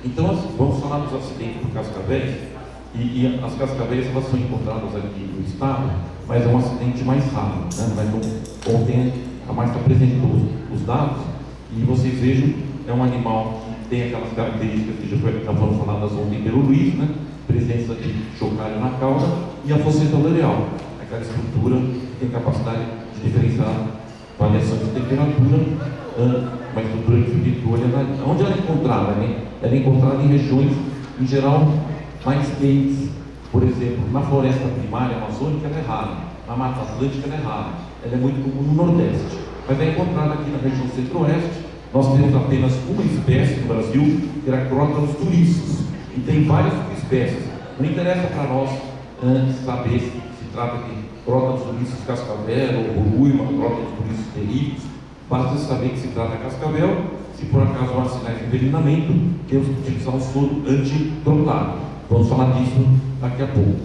Então, vamos falar dos acidentes por cascavéis, e as cascavéis elas são encontradas aqui no estado, mas é um acidente mais raro, né? Mas ontem a mais está apresentou os dados, e vocês vejam, é um animal que tem aquelas características que já foram faladas ontem pelo Luiz, né? Presença de chocalho na cauda e a fosseta loreal, aquela estrutura que tem capacidade de diferenciar variação de temperatura, uma estrutura de vitória. Onde ela é encontrada? Né? Ela é encontrada em regiões, em geral, mais quentes. Por exemplo, na floresta primária amazônica ela é rara, na Mata Atlântica ela é rara, ela é muito comum no Nordeste, mas é encontrada aqui na região Centro-Oeste. Nós temos apenas uma espécie no Brasil, que é a Crotalus turicis, e tem várias subespécies. Não interessa para nós saber se trata de Crotalus turicis cascavel, ou Boruima, Crotalus turicis terribis. Basta saber que se trata de cascavel. Se por acaso há sinais de envenenamento, temos que utilizar um soro antitrotário. Vamos falar disso daqui a pouco.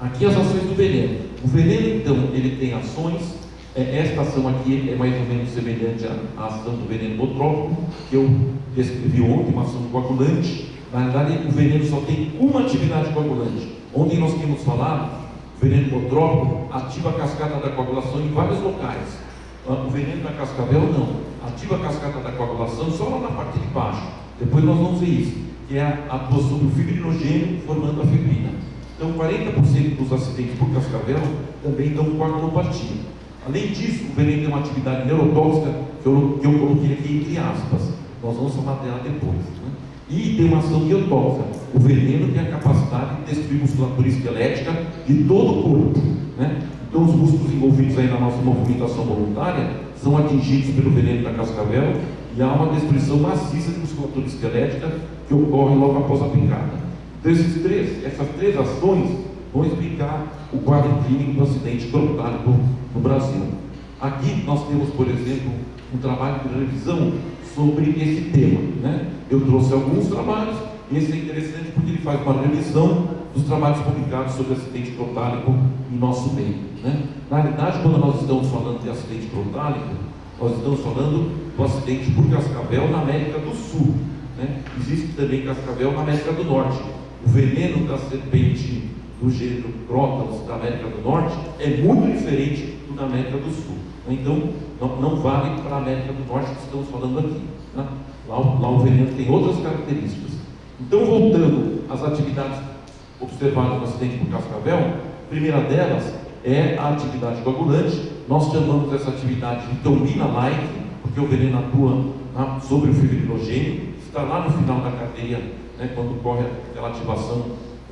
Aqui as ações do veneno. O veneno, então, ele tem ações. Esta ação aqui é mais ou menos semelhante à ação do veneno botrópico, que eu descrevi ontem, uma ação coagulante. Na verdade, o veneno só tem uma atividade coagulante. Ontem nós tínhamos falado, o veneno botrópico ativa a cascata da coagulação em vários locais. O veneno da cascavel não, ativa a cascata da coagulação só lá na parte de baixo. Depois nós vamos ver isso, que é a atuação do fibrinogênio formando a fibrina. Então 40% dos acidentes por cascavel também dão coagulopatia. Além disso, o veneno tem uma atividade neurotóxica que eu coloquei aqui entre aspas. Nós vamos falar dela depois. Né? E tem uma ação biotóxica. O veneno tem a capacidade de destruir musculatura esquelética de todo o corpo. Né? Então, os músculos envolvidos aí na nossa movimentação voluntária são atingidos pelo veneno da cascavel e há uma destruição maciça de musculatura esquelética que ocorre logo após a picada. Então, essas três ações vão explicar o quadro clínico do acidente crotálico no Brasil. Aqui nós temos, por exemplo, um trabalho de revisão sobre esse tema. Né? Eu trouxe alguns trabalhos, e esse é interessante porque ele faz uma revisão dos trabalhos publicados sobre acidente crotálico em nosso meio. Né? Na realidade, quando nós estamos falando de acidente crotálico, nós estamos falando do acidente por cascavel na América do Sul. Né? Existe também cascavel na América do Norte. O veneno da serpente do gênero Crotalus da América do Norte é muito diferente do da América do Sul. Então, não vale para a América do Norte que estamos falando aqui. Né? Lá o veneno tem outras características. Então, voltando às atividades observadas no acidente por cascavel, a primeira delas é a atividade coagulante. Nós chamamos essa atividade de trombina-like, porque o veneno atua sobre o fibrinogênio, está lá no final da cadeia, né, quando ocorre aquela ativação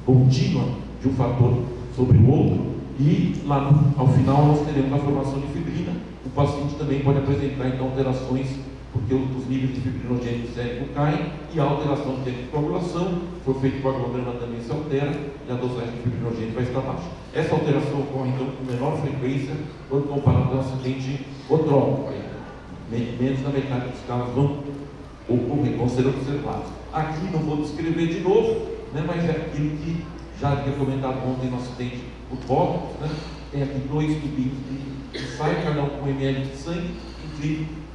contínua de um fator sobre o outro, e lá ao final nós teremos a formação de fibrina. O paciente também pode apresentar então alterações, porque os níveis de fibrinogênio do cérebro caem e a alteração do tempo de coagulação, se for feito coagulograma também se altera e a dosagem de fibrinogênio vai estar baixa. Essa alteração ocorre então com menor frequência quando comparado com o acidente botrópico. Menos da metade dos casos vão ser observados. Aqui não vou descrever de novo, né, mas é aquilo que já havia comentado ontem no acidente botrópico. Né? Tem aqui 2 tubinhos que saem, cada um com 1 ml de sangue,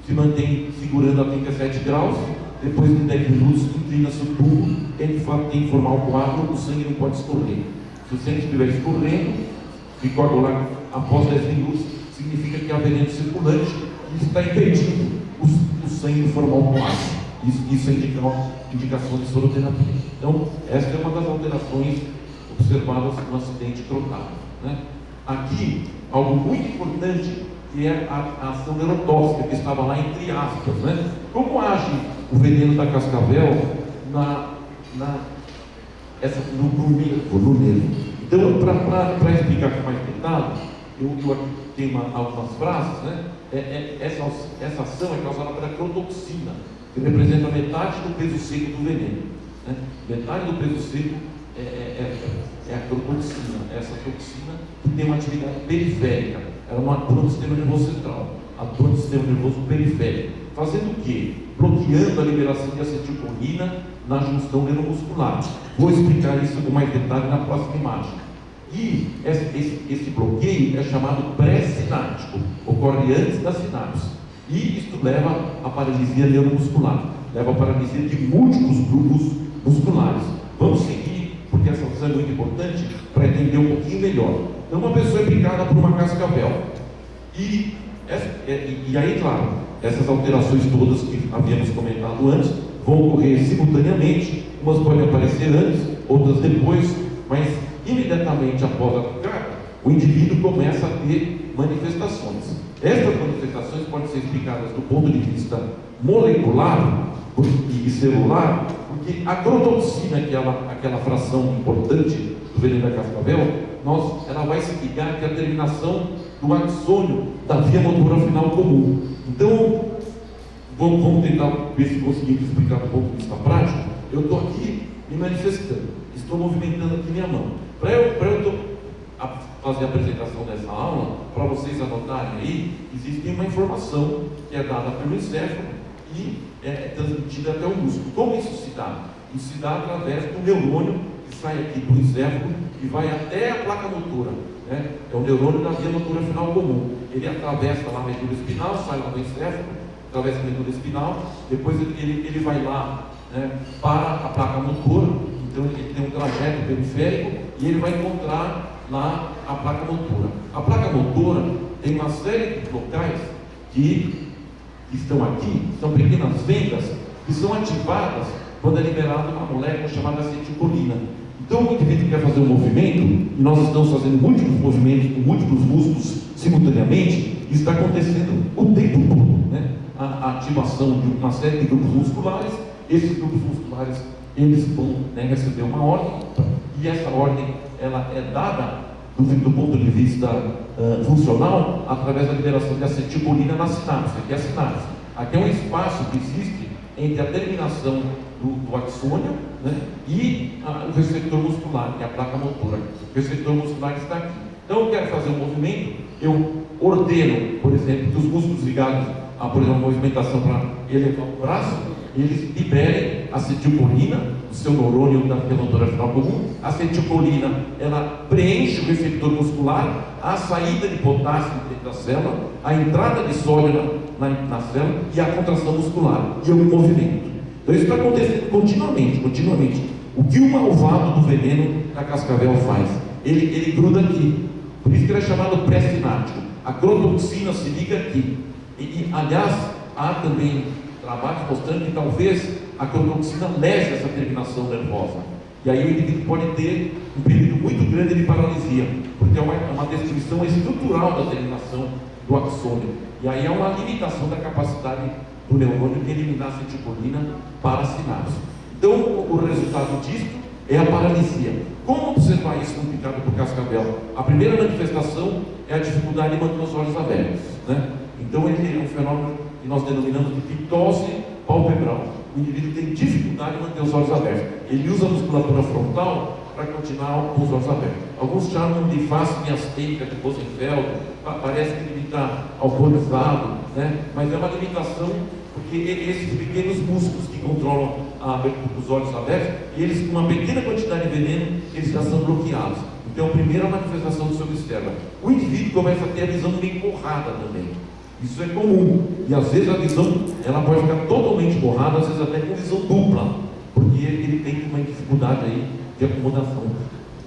se mantém segurando a 37 graus, depois de 10 minutos inclina-se o tubo, tem que formar o coágulo, o sangue não pode escorrer. Se o sangue estiver escorrendo e coagular após 10 minutos, significa que há veneno circulante e está impedindo o sangue de formar o coágulo. Isso é indicação de soroterapia. Então, essa é uma das alterações observadas no acidente crotálico. Né? Aqui, algo muito importante, que é a ação neurotóxica, que estava lá entre aspas. Né? Como age o veneno da cascavel no nervo? Então, para explicar com mais detalhe, eu aqui tenho algumas frases. Né? Essa ação é causada pela crotoxina, que representa metade do peso seco do veneno. Né? Metade do peso seco é a crotoxina, essa toxina que tem uma atividade periférica. Ela não atua no sistema nervoso central, atua no sistema nervoso periférico. Fazendo o quê? Bloqueando a liberação de acetilcolina na junção neuromuscular. Vou explicar isso com mais detalhe na próxima imagem. E esse bloqueio é chamado pré-sináptico, ocorre antes da sinapse. E isto leva à paralisia neuromuscular, leva à paralisia de múltiplos grupos musculares. Vamos seguir, porque essa função é muito importante para entender um pouquinho melhor. Então, uma pessoa é picada por uma cascavel. E aí, claro, essas alterações todas que havíamos comentado antes vão ocorrer simultaneamente. Umas podem aparecer antes, outras depois, mas imediatamente após a picada, o indivíduo começa a ter manifestações. Essas manifestações podem ser explicadas do ponto de vista molecular e celular, porque a crotoxina, aquela fração importante do veneno da cascavel, ela vai se ligar que é a terminação do axônio da via motora final comum. Então, vamos tentar ver se conseguimos explicar do ponto de vista prático. Eu estou aqui me manifestando, estou movimentando aqui minha mão. Para eu fazer a apresentação dessa aula, para vocês anotarem aí, existe uma informação que é dada pelo encéfalo e é transmitida até o músculo. Como isso se dá? Isso se dá através do neurônio que sai aqui do encéfalo e vai até a placa motora. Né? É o neurônio da via motora final comum. Ele atravessa lá a medula espinal, sai lá do encéfalo, atravessa a medula espinal, depois ele vai lá, né, para a placa motora. Então ele tem um trajeto periférico e ele vai encontrar lá a placa motora. A placa motora tem uma série de locais que estão aqui, são pequenas vendas que são ativadas quando é liberada uma molécula chamada acetilcolina. Então o indivíduo quer fazer um movimento, e nós estamos fazendo múltiplos movimentos com múltiplos músculos simultaneamente, isso está acontecendo o tempo todo, né? A ativação de uma série de grupos musculares, esses grupos musculares eles vão, né, receber uma ordem, e essa ordem ela é dada do ponto de vista funcional através da liberação de acetilcolina na sinapse. Aqui é a sinapse. Aqui é um espaço que existe entre a terminação do axônio, né, e o receptor muscular, que é a placa motora. O receptor muscular está aqui. Então eu quero fazer um movimento, eu ordeno, por exemplo, que os músculos ligados a, por exemplo, a movimentação para elevar o braço, eles liberem acetilcolina, o seu neurônio da via motora final comum. A acetilcolina, ela preenche o receptor muscular, a saída de potássio dentro da célula, a entrada de sódio na célula e a contração muscular e o movimento. Então isso está acontecendo continuamente. O que o malvado do veneno da cascavel faz? Ele gruda aqui. Por isso que ele é chamado pré-sináptico. A crotoxina se liga aqui. Aliás, há também trabalhos mostrando que talvez a crotoxina lese essa terminação nervosa. E aí o indivíduo pode ter um período muito grande de paralisia, porque é uma destruição estrutural da terminação do axônio. E aí há uma limitação da capacidade do neurônio de eliminar a acetilcolina para a sinapse. Então, o resultado disso é a paralisia. Como observar isso no picado por cascavel? A primeira manifestação é a dificuldade de manter os olhos abertos, né? Então, ele é um fenômeno que nós denominamos de pictose palpebral. O indivíduo tem dificuldade de manter os olhos abertos. Ele usa a musculatura frontal para continuar com os olhos abertos. Alguns chamam de face miastênica de Rosenfeld, parece que ele está alcoolizado, né? Mas é uma limitação, porque esses pequenos músculos que controlam a abertura dos olhos abertos, eles, com uma pequena quantidade de veneno, eles já são bloqueados. Então, a primeira manifestação do seu externo. O indivíduo começa a ter a visão meio borrada também. Isso é comum, e às vezes a visão ela pode ficar totalmente borrada, às vezes até com visão dupla, porque ele tem uma dificuldade aí de acomodação.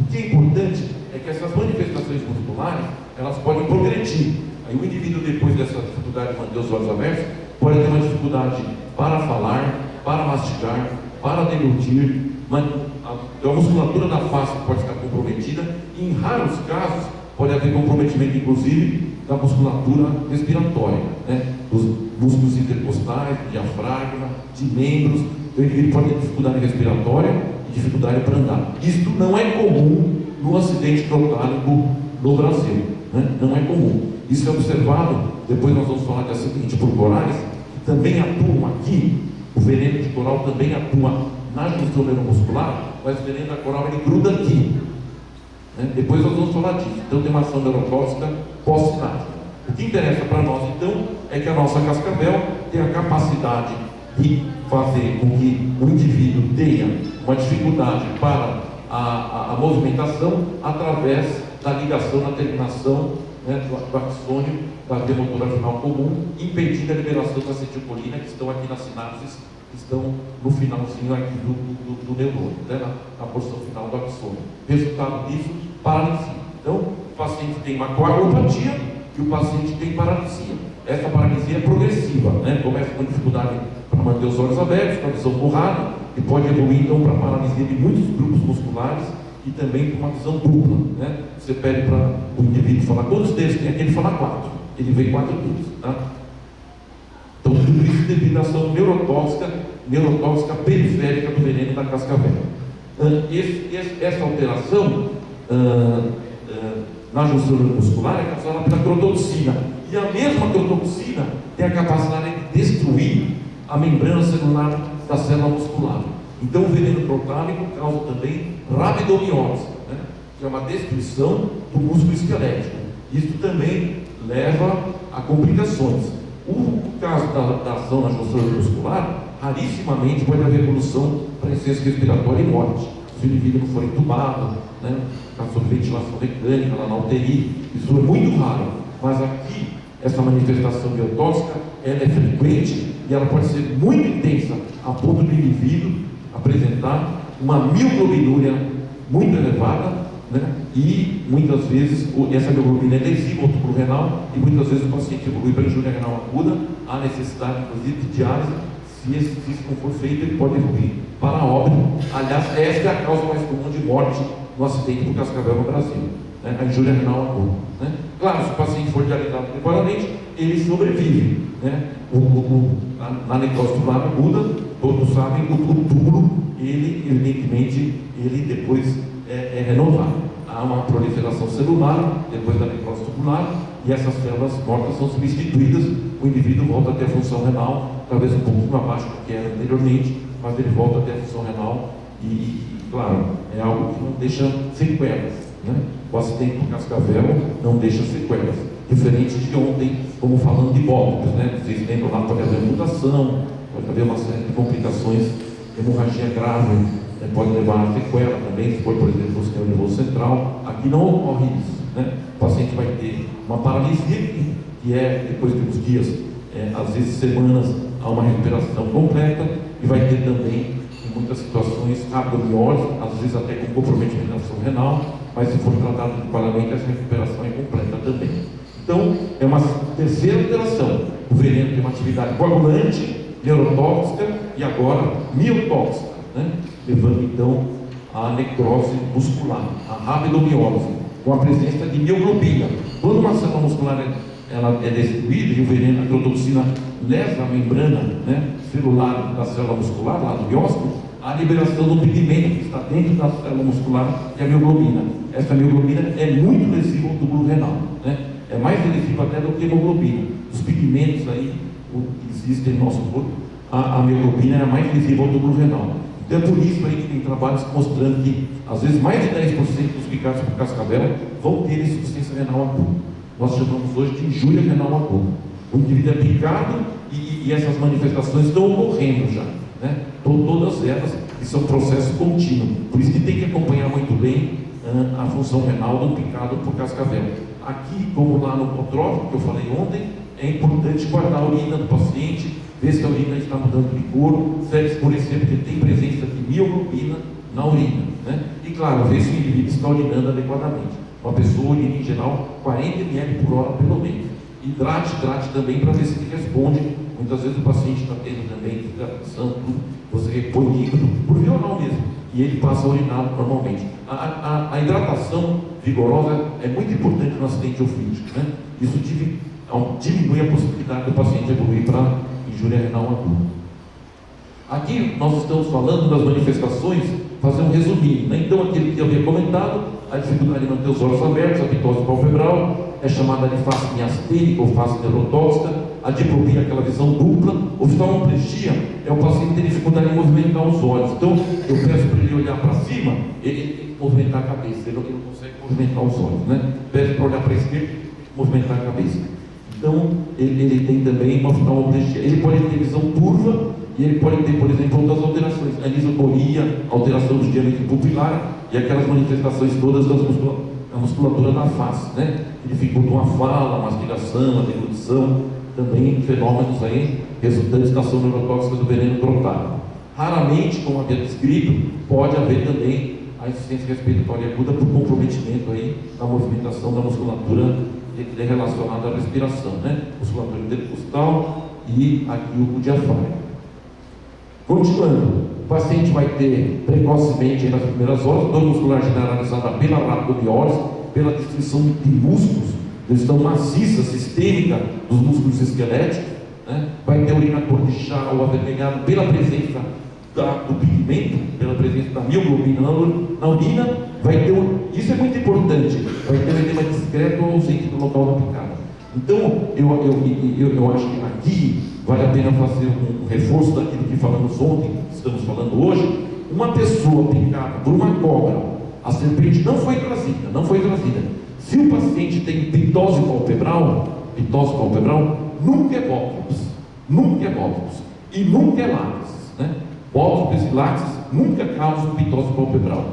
O que é importante é que essas manifestações musculares elas podem progredir. Aí o indivíduo, depois dessa dificuldade de manter os olhos abertos, pode ter uma dificuldade para falar, para mastigar, para deglutir. A musculatura da face pode ficar comprometida, e em raros casos pode haver comprometimento, inclusive, da musculatura respiratória, né? Dos músculos intercostais, do diafragma, de membros. Então, ele pode ter dificuldade respiratória e dificuldade para andar. Isto não é comum no acidente crocálico no Brasil, né? Não é comum. Isso é observado, depois nós vamos falar de acidente por corais, que também atuam aqui. O veneno de coral também atua na junção neuromuscular, mas o veneno da coral ele gruda aqui. Depois nós vamos falar disso. Então tem uma ação neurotóxica pós-sináptica. O que interessa para nós então é que a nossa cascavel tem a capacidade de fazer com que o indivíduo tenha uma dificuldade para a movimentação através da ligação na terminação né, do axônio da via motora final comum, impedindo a liberação da acetilcolina, que estão aqui nas sinapses, que estão no finalzinho aqui do neurônio, né, na porção final do axônio. Resultado disso, paralisia. Então, o paciente tem uma coagulopatia e o paciente tem paralisia. Essa paralisia é progressiva, né? Começa com dificuldade para manter os olhos abertos, com a visão borrada, e pode evoluir então para paralisia de muitos grupos musculares e também com uma visão dupla, né? Você pede para o indivíduo falar quantos dedos tem aqui, ele fala 4, ele vê 4 dedos, tá? Então tudo isso devido à ação neurotóxica periférica do veneno da cascavel. Essa alteração na junção muscular é causada pela crotoxina, e a mesma crotoxina tem a capacidade de destruir a membrana celular da célula muscular. Então o veneno protánico causa também rabdomiólise, né, que é uma destruição do músculo esquelético. Isso também leva a complicações. O caso da ação na junção muscular, rarissimamente pode haver evolução para insuficiência respiratória e morte. Se o indivíduo não for entubado, né, sobre ventilação mecânica, lá na UTI, isso é muito raro. Mas aqui, essa manifestação biotóxica, ela é frequente e ela pode ser muito intensa, a ponto do indivíduo apresentar uma mioglobinuria muito elevada, né? E muitas vezes essa mioglobina é lesiva ao túbulo renal e muitas vezes o paciente evolui para injúria renal aguda, há necessidade inclusive de diálise. Se isso não for feito, ele pode evoluir para óbito. Aliás, esta é a causa mais comum de morte no acidente do cascavel no Brasil, né? A injúria renal aguda, né? Claro, se o paciente for dialisado adequadamente, ele sobrevive, né? Na necrose tubular aguda, todos sabem, o túbulo, ele evidentemente, ele depois é renovado. Há uma proliferação celular depois da necrose tubular e essas células mortas são substituídas, o indivíduo volta a ter a função renal, talvez um pouquinho abaixo do que era anteriormente, mas ele volta a ter a função renal e claro, é algo que não deixa sequelas, né? O acidente do cascavel não deixa sequelas, diferente de ontem, como falando de vômitos, né? Vocês lembram lá, pode haver mutação, pode haver uma série de complicações, hemorragia grave, pode levar a sequela também, se for, por exemplo, o sistema nervoso central. Aqui não ocorre isso, né? O paciente vai ter uma paralisia, que é, depois de uns dias, às vezes semanas, há uma recuperação completa, e vai ter também, em muitas situações, rabdomiólise, às vezes até com comprometimento da função renal, mas se for tratado adequadamente, essa recuperação é completa também. Então, é uma terceira alteração. O veneno tem uma atividade coagulante, neurotóxica e agora miotóxica, né? Levando então à necrose muscular, a rabdomiólise, com a presença de mioglobina. Quando uma célula muscular ela é destruída e o veneno, a crotoxina, lesa a membrana, né, celular da célula muscular, lá do miócito, a liberação do pigmento que está dentro da célula muscular, que é a mioglobina. Essa mioglobina é muito lesiva ao túbulo renal, né? É mais lesiva até do que a hemoglobina. Os pigmentos aí que existem no nosso corpo, a mioglobina é mais lesiva ao túbulo renal. Então é por isso aí que tem trabalhos mostrando que às vezes mais de 10% dos picados por cascavel vão ter insuficiência renal aguda. Nós chamamos hoje de injúria renal aguda. O indivíduo é picado e essas manifestações estão ocorrendo já, né? Todas elas, que são processo contínuo. Por isso que tem que acompanhar muito bem a função renal do picado por cascavel. Aqui, como lá no hipotrófico, que eu falei ontem, é importante guardar a urina do paciente, ver se a urina está mudando de cor, se ela escurecer, porque tem presença de mioglobina na urina, né? E claro, ver se o indivíduo está urinando adequadamente. Uma pessoa urina em geral 40 ml por hora pelo menos. Hidrate também para ver se ele responde. Muitas vezes o paciente está tendo também hidratação, você repõe líquido por via oral mesmo, e ele passa a urinar normalmente. A hidratação vigorosa é muito importante no acidente ofídico, né? Isso diminui a possibilidade do paciente evoluir para injúria renal aguda. Aqui nós estamos falando das manifestações, fazer um resuminho, né? Então, aquele que eu havia comentado, a dificuldade de manter os olhos abertos, a pitose palpebral, é chamada de face miastênica ou face neurotóxica, a diplopia, aquela visão dupla, oftalmoplegia é o paciente que tem dificuldade em movimentar os olhos. Então, eu peço para ele olhar para cima, ele tem que movimentar a cabeça, ele não consegue movimentar os olhos, né? Peço para olhar para a esquerda, movimentar a cabeça. Então, ele tem também uma oftalmoplegia. Ele pode ter visão turva e ele pode ter, por exemplo, outras alterações, anisocoria, alteração do diâmetro pupilar e aquelas manifestações todas das a musculatura da face, né? Que dificulta uma fala, a mastigação, a deglutição, também fenômenos aí resultantes da ação neurotóxica do veneno crotálico. Raramente, como havia descrito, pode haver também a insuficiência respiratória aguda por comprometimento aí da movimentação da musculatura relacionada à respiração, né? Musculatura intercostal e aqui o diafragma. Continuando, o paciente vai ter precocemente nas primeiras horas dor muscular generalizada pela rhabdomiólise, pela destruição de músculos, destruição maciça, sistêmica dos músculos esqueléticos, né? Vai ter urina cor de chá ou avermelhado pela presença do pigmento, pela presença da mioglobina na urina, vai ter isso é muito importante, vai ter um edema discreto ou ausente no local da picada. Então, eu acho que aqui vale a pena fazer um reforço daquilo que falamos ontem, estamos falando hoje. Uma pessoa picada por uma cobra, a serpente não foi trazida. Se o paciente tem pitose palpebral, nunca é bótrix, e nunca é látex, né? Bótrix e látex nunca causam pitose palpebral,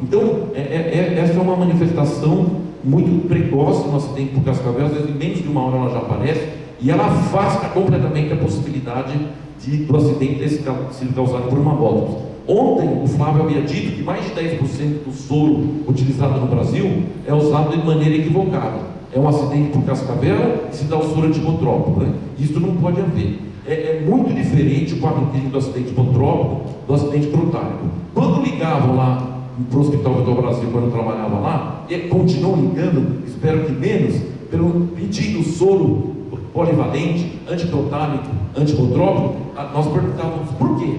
então essa é uma manifestação muito precoce no acidente por cascavel, às vezes em menos de uma hora ela já aparece, e ela afasta completamente a possibilidade do acidente ter sido causado por uma bótrix. Ontem o Flávio havia dito que mais de 10% do soro utilizado no Brasil é usado de maneira equivocada. É um acidente por cascavel e se dá o soro antibotrópico, né? Isso não pode haver. É muito diferente o quadro clínico do acidente botrópico do acidente crotálico. Quando ligavam lá para o Hospital do Brasil, quando eu trabalhava lá, e continuam ligando, espero que menos, pedindo soro polivalente, anticrotálico, antibotrópico, nós perguntávamos por quê?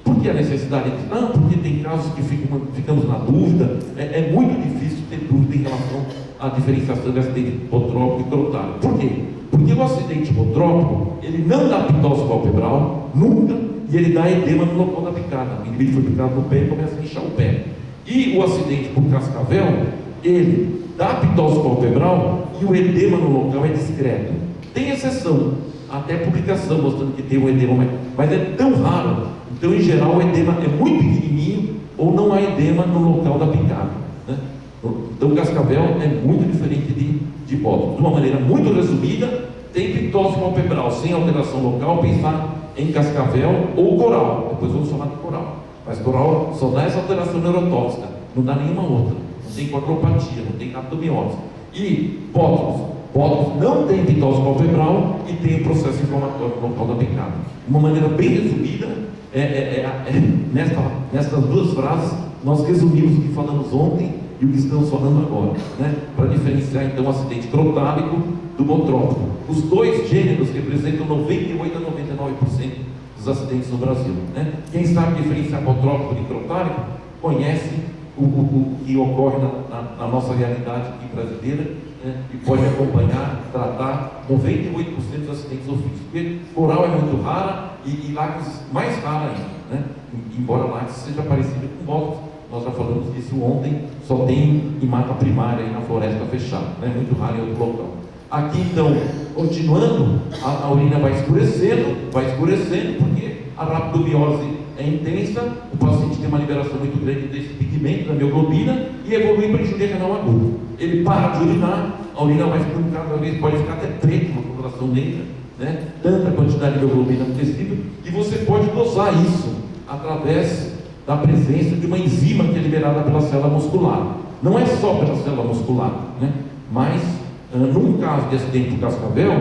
Por que a necessidade? Não, porque tem casos que ficamos na dúvida. É muito difícil ter dúvida em relação à diferenciação de acidente botrópico e crotálico. Por quê? Porque o acidente botrópico, ele não dá pitose palpebral, nunca, e ele dá edema no local da picada. O indivíduo foi picado no pé e começa a inchar o pé. E o acidente por cascavel, ele dá pitose palpebral e o edema no local é discreto. Tem exceção, até publicação mostrando que tem um edema, mas é tão raro. Então, em geral, o edema é muito pequenininho ou não há edema no local da picada, né? Então, o cascavel é muito diferente de bótrix. De uma maneira muito resumida, tem pitose palpebral sem alteração local, pensar em cascavel ou coral. Depois vamos falar de coral. Mas coral só dá essa alteração neurotóxica, não dá nenhuma outra. Não tem coagulopatía, não tem rhabdomiólise. E bótrix não tem pitose palpebral e tem o processo inflamatório no local da picada. De uma maneira bem resumida, nessas duas frases, nós resumimos o que falamos ontem e o que estamos falando agora, né? Para diferenciar então o acidente crotálico do botrópico. Os dois gêneros representam 98 a 99% dos acidentes no Brasil, né? Quem sabe diferenciar botrópico de crotálico conhece o que ocorre na nossa realidade aqui brasileira, né? E pode acompanhar, tratar 98% dos acidentes ofísicos. Porque coral é muito rara e látex mais rara ainda, né? Embora látex seja parecido com bótrix, nós já falamos disso ontem, só tem em mata primária, aí na floresta fechada, né? Muito raro em outro local. Aqui então, continuando, a urina vai escurecendo, porque a rhabdomiólise é intensa, o paciente tem uma liberação muito grande desse pigmento, da mioglobina, e evolui para insuficiência renal aguda. Ele para de urinar, a urina vai ficando cada vez, pode ficar até preta, uma coloração negra, né? Tanta quantidade de mioglobina no tecido, e você pode dosar isso através da presença de uma enzima que é liberada pela célula muscular. Não é só pela célula muscular, né? Mas num caso de acidente do cascavel,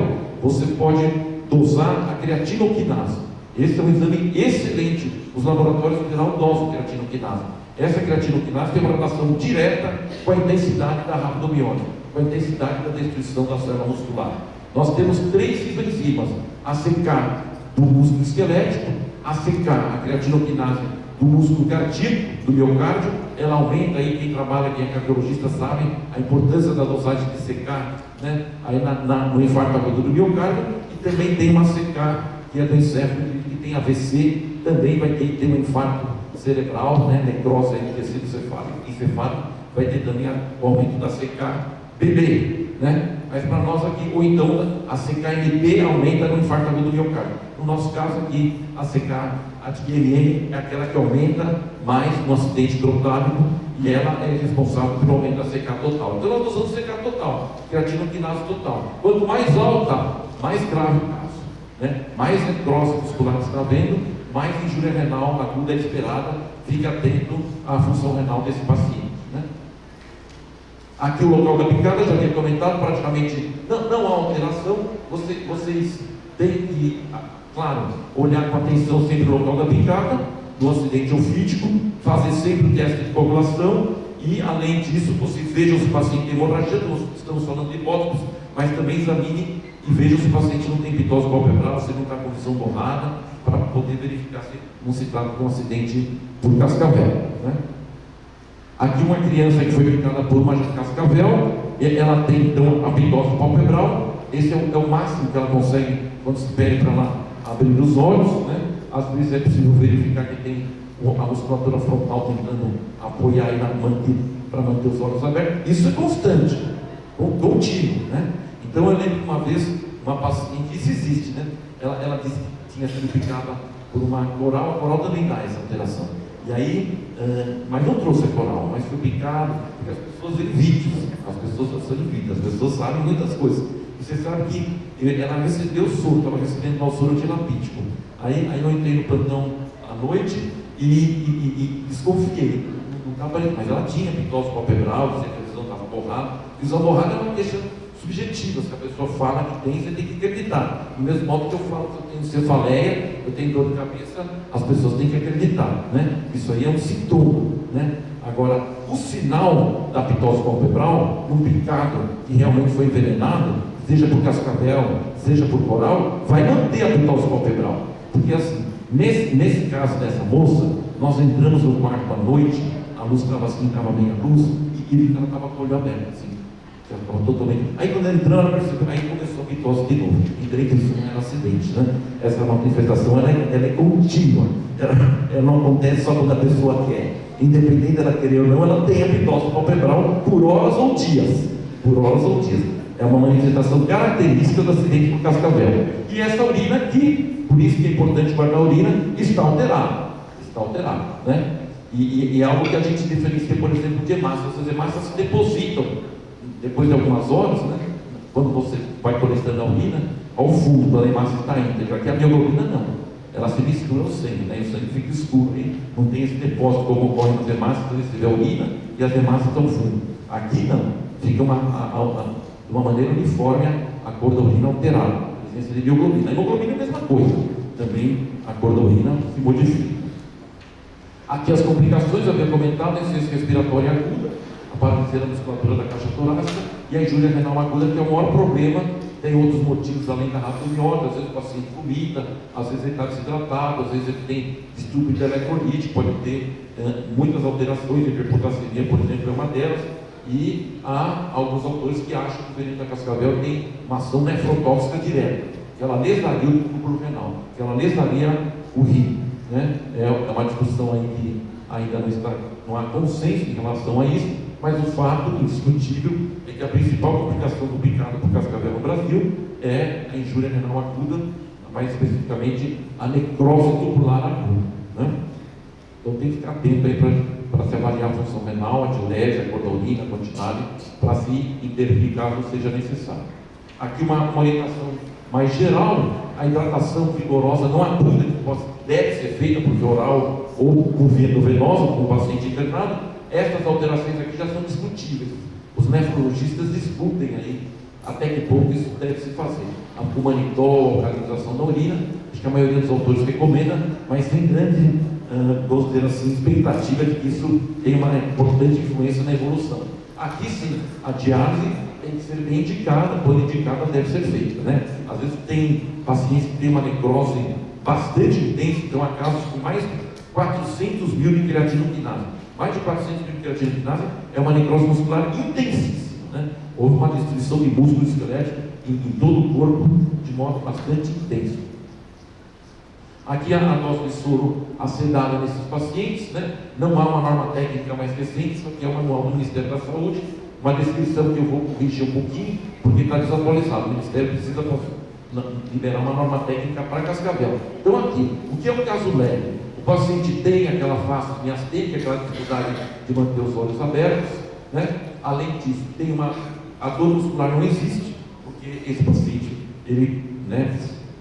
você pode dosar a creatinoquinase. Esse é um exame excelente. Os laboratórios em geral dosam creatinoquinase. Essa creatinoquinase tem uma relação direta com a intensidade da rhabdomiólise, com a intensidade da destruição da célula muscular. Nós temos três enzimas: ACK do músculo esquelético, ACK, a creatinoquinase do músculo cardíaco, do miocárdio. Ela aumenta aí, quem trabalha, quem é cardiologista sabe a importância da dosagem de CK, né? Aí no infarto agudo do miocárdio. E também tem uma ACK que é do encéfalo, que tem AVC, também vai ter um infarto cerebral, né? Necrose aí do tecido encefálico, vai ter também o aumento da CK-BB, né? Mas para nós aqui, ou então a CK-MB aumenta no infarto agudo do miocárdio. No nosso caso aqui, a CK-ATLM é aquela que aumenta mais no acidente crotálico e ela é responsável pelo aumento da CK total. Então nós usamos CK total, creatinoquinase total. Quanto mais alta, mais grave o caso, né? Mais necrose muscular que você está vendo, mais injúria renal aguda é esperada. Fique atento à função renal desse paciente, né? Aqui o local da picada, já tinha comentado, praticamente não há alteração. Vocês têm que, claro, olhar com atenção sempre o local da picada, do acidente ofídico, fazer sempre o teste de coagulação e, além disso, vocês vejam se o paciente tem hemorragia, estamos falando de hipótese, mas também examine e vejam se o paciente não tem pitose palpebral, se não está com visão borrada, para poder verificar se não se trata de um acidente por cascavel, né? Aqui uma criança que foi picada por uma cascavel, ela tem então a pitose palpebral. Esse é o máximo que ela consegue quando se pede para ela abrir os olhos, né? Às vezes é possível verificar que tem a musculatura frontal tentando apoiar aí para manter os olhos abertos. Isso é constante, contínuo, né? Então eu lembro que uma vez uma paciente, isso existe, né? Ela disse que tinha sido picada por uma coral. A coral também dá essa alteração. E aí, mas não trouxe a coral, mas foi picado, porque as pessoas veem vídeos, as pessoas sabem muitas coisas. E você sabe que ela recebeu soro, estava recebendo o soro antilapídico. Aí eu entrei no plantão à noite e desconfiei. Não estava, mas ela tinha pitose palpebral, dizia que a visão estava borrada. Visão borrada é uma queixa subjetiva, se a pessoa fala que tem, você tem que acreditar. Do mesmo modo que eu falo que eu tenho cefaleia, eu tenho dor de cabeça, as pessoas têm que acreditar, né? Isso aí é um sintoma, né? Agora, o sinal da pitose palpebral, um picado que realmente foi envenenado, seja por cascavel, seja por coral, vai manter a pitose palpebral. Porque assim, nesse caso dessa moça, nós entramos no quarto à noite, a luz estava assim, estava meia luz, e ela estava com o olho aberto, assim. Totalmente. Aí quando ela entrou, ela percebeu, aí começou a pitose de novo. Entrei que isso não era acidente, né? Essa manifestação ela é contínua. Ela não acontece só quando a pessoa quer. Independente dela querer ou não, ela tem a pitose palpebral por horas ou dias. Por horas ou dias. É uma manifestação característica do acidente por cascavel. E essa urina aqui, por isso que é importante guardar a urina, está alterada. Está alterada, né? E é algo que a gente diferencia, por exemplo, de hemácias. As hemácias se depositam depois de algumas horas, né? Quando você vai coletando a urina, ao fundo da hemácia está íntegra. Aqui a bioglobina não, ela se mistura ao sangue, né? E o sangue fica escuro, hein? Não tem esse depósito como ocorre nas hemácias, quando você vê a urina e as hemácias estão fundo. Aqui não, fica de uma maneira uniforme a cor da urina alterada, a presença de bioglobina. A hemoglobina é a mesma coisa, também a cor da urina se modifica. Aqui as complicações, eu havia comentado, insuficiência respiratória aguda, a paralisia da musculatura da caixa torácica e a injúria renal aguda, que é o maior problema. Tem outros motivos além da ratomiose, às vezes o paciente vomita, às vezes ele está desidratado, às vezes ele tem distúrbio de eletrolite, pode ter muitas alterações, hiperpotassemia, por exemplo, é uma delas. E há alguns autores que acham que o veneno da cascavel tem uma ação nefrotóxica direta, que ela lesaria o túbulo renal, que ela lesaria o rim, né? É uma discussão aí que ainda não há consenso em relação a isso, mas o fato indiscutível é que a principal complicação do picado por cascavel no Brasil é a injúria renal aguda, mais especificamente a necrose tubular aguda, né? Então tem que ficar atento aí para se avaliar a função renal, a diurese, a cor da urina, a quantidade, para se intervir caso seja necessário. Aqui uma orientação mais geral: a hidratação vigorosa não aguda, que deve ser feita por via oral ou por via endovenosa, com o paciente internado. Essas alterações aqui já são discutíveis. Os nefrologistas discutem aí até que ponto isso deve se fazer. O manitol, a alcalinização da urina, acho que a maioria dos autores recomenda, mas sem grande, vamos dizer assim, expectativa de que isso tem uma importante influência na evolução. Aqui sim, a diálise tem que ser bem indicada, quando indicada deve ser feita, né? Às vezes tem pacientes que têm uma necrose bastante intensa, então há casos com mais de 400 mil de creatinoquinase. Mais de 400 mil de creatinoquinase é uma necrose muscular intensíssima, né? Houve uma destruição de músculo esquelético em todo o corpo de modo bastante intenso. Aqui a dose de soro acedada nesses pacientes, né? Não há uma norma técnica mais recente, só que é o manual do Ministério da Saúde, uma descrição que eu vou corrigir um pouquinho, porque está desatualizado. O Ministério precisa liberar uma norma técnica para cascavel. Então aqui, o que é o caso leve? O o paciente tem aquela face miastênica, aquela dificuldade de manter os olhos abertos, né? Além disso, a dor muscular não existe, porque esse paciente, ele, né,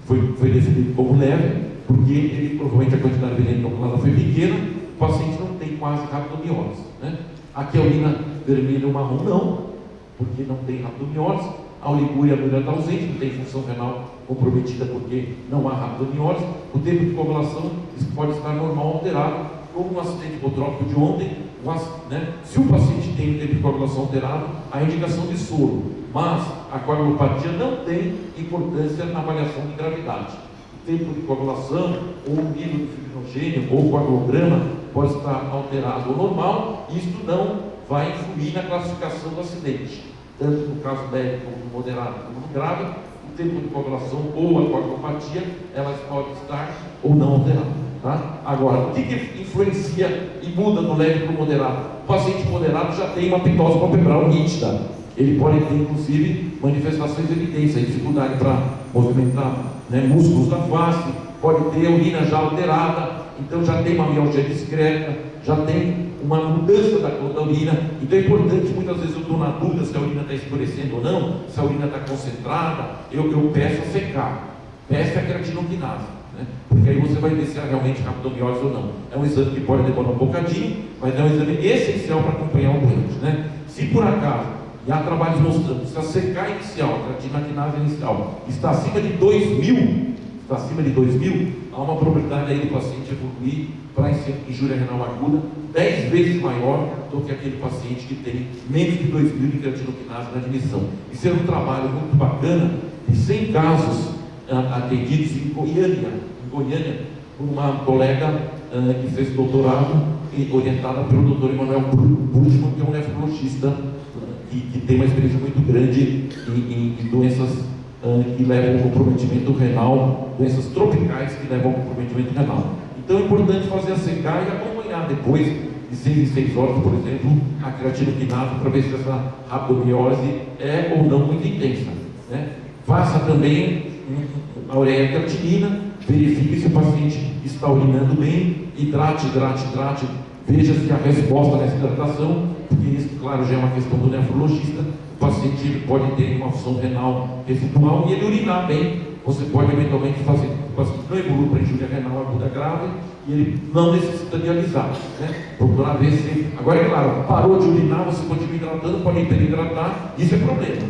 foi definido como leve, porque ele, provavelmente a quantidade de veneno inoculada foi pequena, o paciente não tem quase rabdomiólise, né? Aqui a urina vermelha ou marrom não, porque não tem rabdomiólise. A oligúria está ausente, não tem função renal comprometida porque não há rabdomiólise. O tempo de coagulação pode estar normal ou alterado, como um acidente hipotrópico de ontem, né? Se o paciente tem um tempo de coagulação alterado, há indicação de soro, mas a coagulopatia não tem importância na avaliação de gravidade. O tempo de coagulação, ou o nível de fibrinogênio, ou o coagulograma pode estar alterado ou normal, e isto não vai influir na classificação do acidente, tanto no caso leve como no moderado como no grave. O tempo de coagulação ou a coagulopatia, elas podem estar ou não alteradas, tá? Agora, o que influencia e muda do leve para o moderado? O paciente moderado já tem uma pitose palpebral nítida, ele pode ter inclusive manifestações de evidência, dificuldade para movimentar, né, músculos da face, pode ter a urina já alterada, então já tem uma mialgia discreta, já tem uma mudança da cor da urina. Então é importante, muitas vezes eu estou na dúvida se a urina está escurecendo ou não, se a urina está concentrada, eu peço a secar, peço a creatinoquinase, né? Porque aí você vai ver se há realmente rabdomiólise ou não. É um exame que pode demorar um bocadinho, mas é um exame essencial para acompanhar o doente, né? Se por acaso, e há trabalhos mostrando, se a CK inicial, a creatinoquinase inicial, está acima de 2.000, há uma probabilidade aí do paciente evoluir para injúria renal aguda 10 vezes maior do que aquele paciente que tem menos de 2.000 de creatinoquinase na admissão. Isso é um trabalho muito bacana de 100 casos atendidos em Goiânia, por uma colega que fez doutorado orientada pelo Dr. Emanuel Buchmann, que é um nefrologista que tem uma experiência muito grande em doenças que levam ao comprometimento renal, doenças tropicais que levam ao comprometimento renal. Então é importante fazer a CK e acompanhar depois de 6 em 6 horas, por exemplo, a creatinoquinase para ver se essa rabdomiólise é ou não muito intensa, né? Faça também a ureia creatinina, verifique se o paciente está urinando bem, hidrate, veja se a resposta nessa hidratação, porque isso, claro, já é uma questão do nefrologista. O paciente ele pode ter uma função renal residual e ele urinar bem. Você pode eventualmente fazer o paciente não evolui para injúria renal aguda grave e ele não necessita dialisar, né? Procurar ver se. Agora, é claro, parou de urinar, você continua hidratando, pode hiperidratar, isso é problema.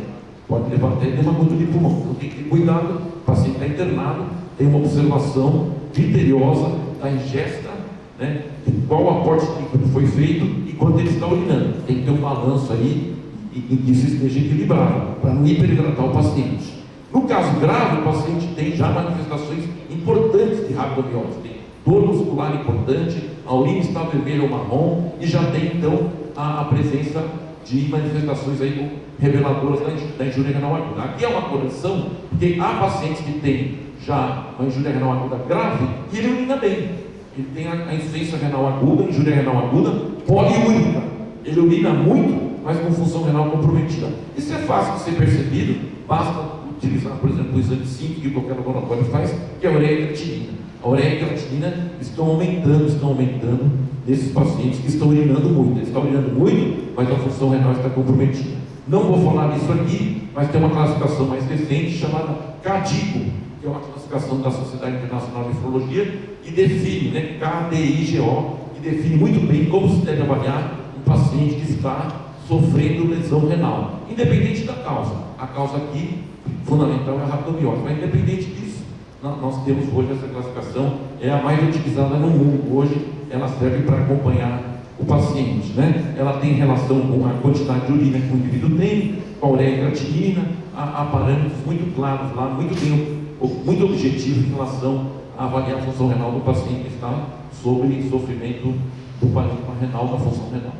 Pode levar até dermatite de pulmão. Então tem que ter cuidado, o paciente está internado, tem uma observação criteriosa da ingesta, né? De qual aporte líquido foi feito e quanto ele está urinando. Tem que ter um balanço aí e que isso esteja equilibrado, para não hiperidratar o paciente. No caso grave, o paciente tem já manifestações importantes de rabdomiólise, tem dor muscular importante, a urina está vermelha ou marrom e já tem então a presença de manifestações aí reveladoras da injúria renal aguda. Aqui é uma correção, porque há pacientes que têm já uma injúria renal aguda grave e ele urina bem. Ele tem a insuficiência renal aguda, injúria renal aguda, poliúrica. Ele urina muito, mas com função renal comprometida. Isso é fácil de ser percebido, basta utilizar, por exemplo, o exame simples que qualquer laboratório faz, que é a ureia creatinina. A ureia creatinina estão aumentando nesses pacientes que estão urinando muito. Eles estão urinando muito, mas a função renal está comprometida. Não vou falar disso aqui, mas tem uma classificação mais recente chamada CADIGO, que é uma classificação da Sociedade Internacional de Nefrologia, que define, né, KDIGO, que define muito bem como se deve avaliar um paciente que está sofrendo lesão renal, independente da causa. A causa aqui, fundamental, é a rabdomiólise, mas independente disso, nós temos hoje essa classificação, é a mais utilizada no mundo. Hoje ela serve para acompanhar o paciente, né? Ela tem relação com a quantidade de urina que o indivíduo tem, com a ureia creatinina, há parâmetros muito claros lá, muito objetivos em relação a avaliar a função renal do paciente que está sobre sofrimento do parênquima renal, da função renal.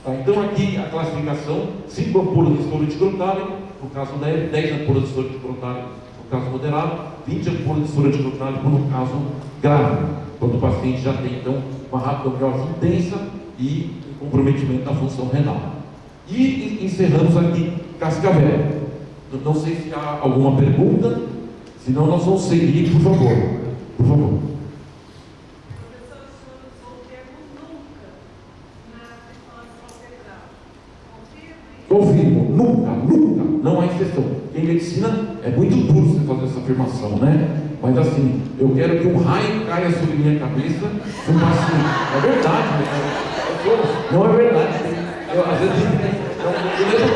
Tá, então aqui a classificação: 5 ampolas de soro anticrotálico, no caso leve, 10 ampolas de soro anticrotálico no caso moderado, 20 ampolas de soro anticrotálico no caso grave, quando o paciente já tem então uma rabdomiólise intensa e um comprometimento da função renal. E encerramos aqui Cascavel. Não sei se há alguma pergunta, senão nós vamos seguir, por favor. Por favor. nunca, nunca, não há exceção. Em medicina é muito duro você fazer essa afirmação, né? Mas assim, eu quero que um raio caia sobre minha cabeça de um paciente. É verdade, não é verdade. Eu, às vezes, do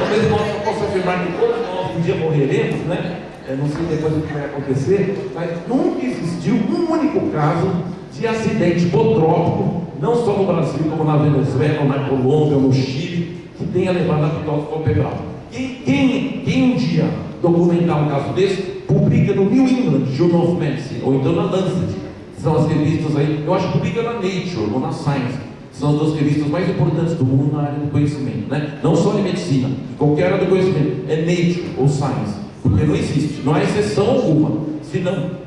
mesmo modo eu posso afirmar que todos nós um dia morreremos, né? Eu não sei depois o que vai acontecer, mas nunca existiu um único caso de acidente hipotrópico, não só no Brasil, como na Venezuela, na Colômbia, no Chile, que tenha levado a pitose palpebral. Quem um dia documentar um caso desse, publica no New England Journal of Medicine, ou então na Lancet, são as revistas aí, eu acho que publica na Nature ou na Science, são as duas revistas mais importantes do mundo na área do conhecimento, né? Não só em medicina, em qualquer área do conhecimento, é Nature ou Science, porque não existe, não há exceção alguma.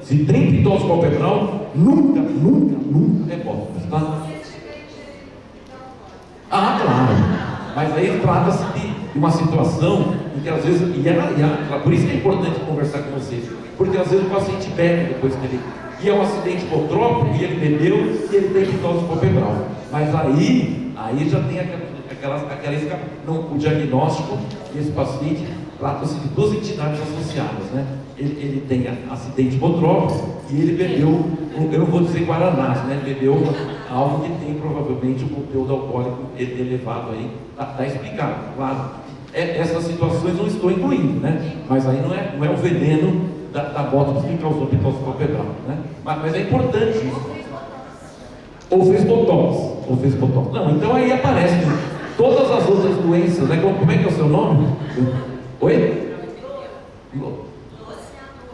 Se tem pitose palpebral, nunca é hipótese, tá? Ah, claro, mas aí trata-se de uma situação em que às vezes, por isso que é importante conversar com vocês, porque às vezes o paciente bebe depois que ele, e é um acidente hipotrópico, e ele bebeu, e ele tem pitose palpebral, mas aí já tem o diagnóstico desse paciente, trata-se de duas entidades associadas, né? Ele tem acidente hipotrópico e ele bebeu, eu não vou dizer guaranás, né? Bebeu algo que tem provavelmente um conteúdo alcoólico elevado aí, está explicado, claro. Essas situações não estou incluindo, né? Mas aí não é o veneno da bótox que causou pitose palpebral, né? Mas é importante isso. Ou fez botox. Não, então aí aparece todas as outras doenças, né? Como é que é o seu nome? Oi?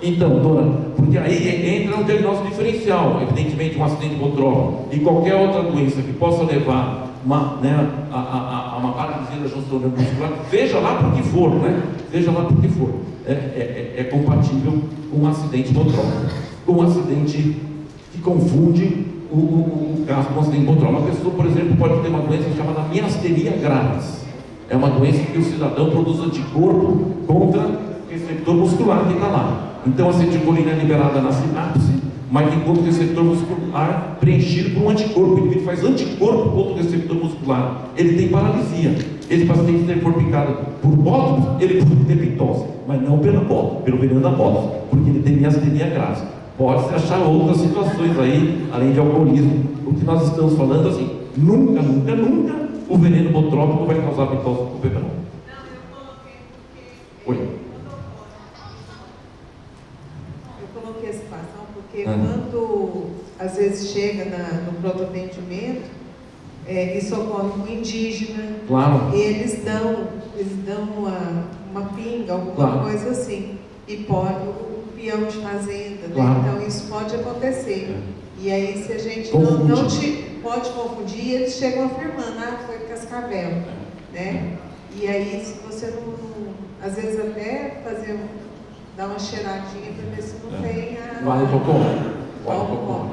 Então, dona, porque aí entra um diagnóstico diferencial, evidentemente um acidente hipotrópico e qualquer outra doença que possa levar a uma paralisia da junção neuromuscular, seja lá por que for, né? Seja lá por que for, é compatível com um acidente hipotrópico, com um acidente que confunde o caso com um acidente hipotrópico. Uma pessoa, por exemplo, pode ter uma doença chamada miastenia gravis. É uma doença que o cidadão produz anticorpo contra o receptor muscular que está lá. Então a acetilcolina é liberada na sinapse, mas enquanto o receptor muscular preenchido por um anticorpo. O indivíduo faz anticorpo contra o receptor muscular. Ele tem paralisia. Esse paciente, se ele for picado por bótox, ele pode ter pitose, mas não pelo veneno da bótox, porque ele tem miastenia grave. Pode-se achar outras situações aí, além de alcoolismo. O que nós estamos falando assim, nunca o veneno botrópico vai causar pitose palpebral. Oi. Eu coloquei a situação porque quando às vezes chega no pronto atendimento, isso ocorre com indígena, claro. Eles dão uma pinga, alguma coisa assim, e pode o peão de fazenda, né? Claro. Então isso pode acontecer. E aí se a gente não pode confundir, eles chegam afirmando, foi cascavel, né? E aí se você não, às vezes até dar uma cheiradinha para ver se não tem álcool.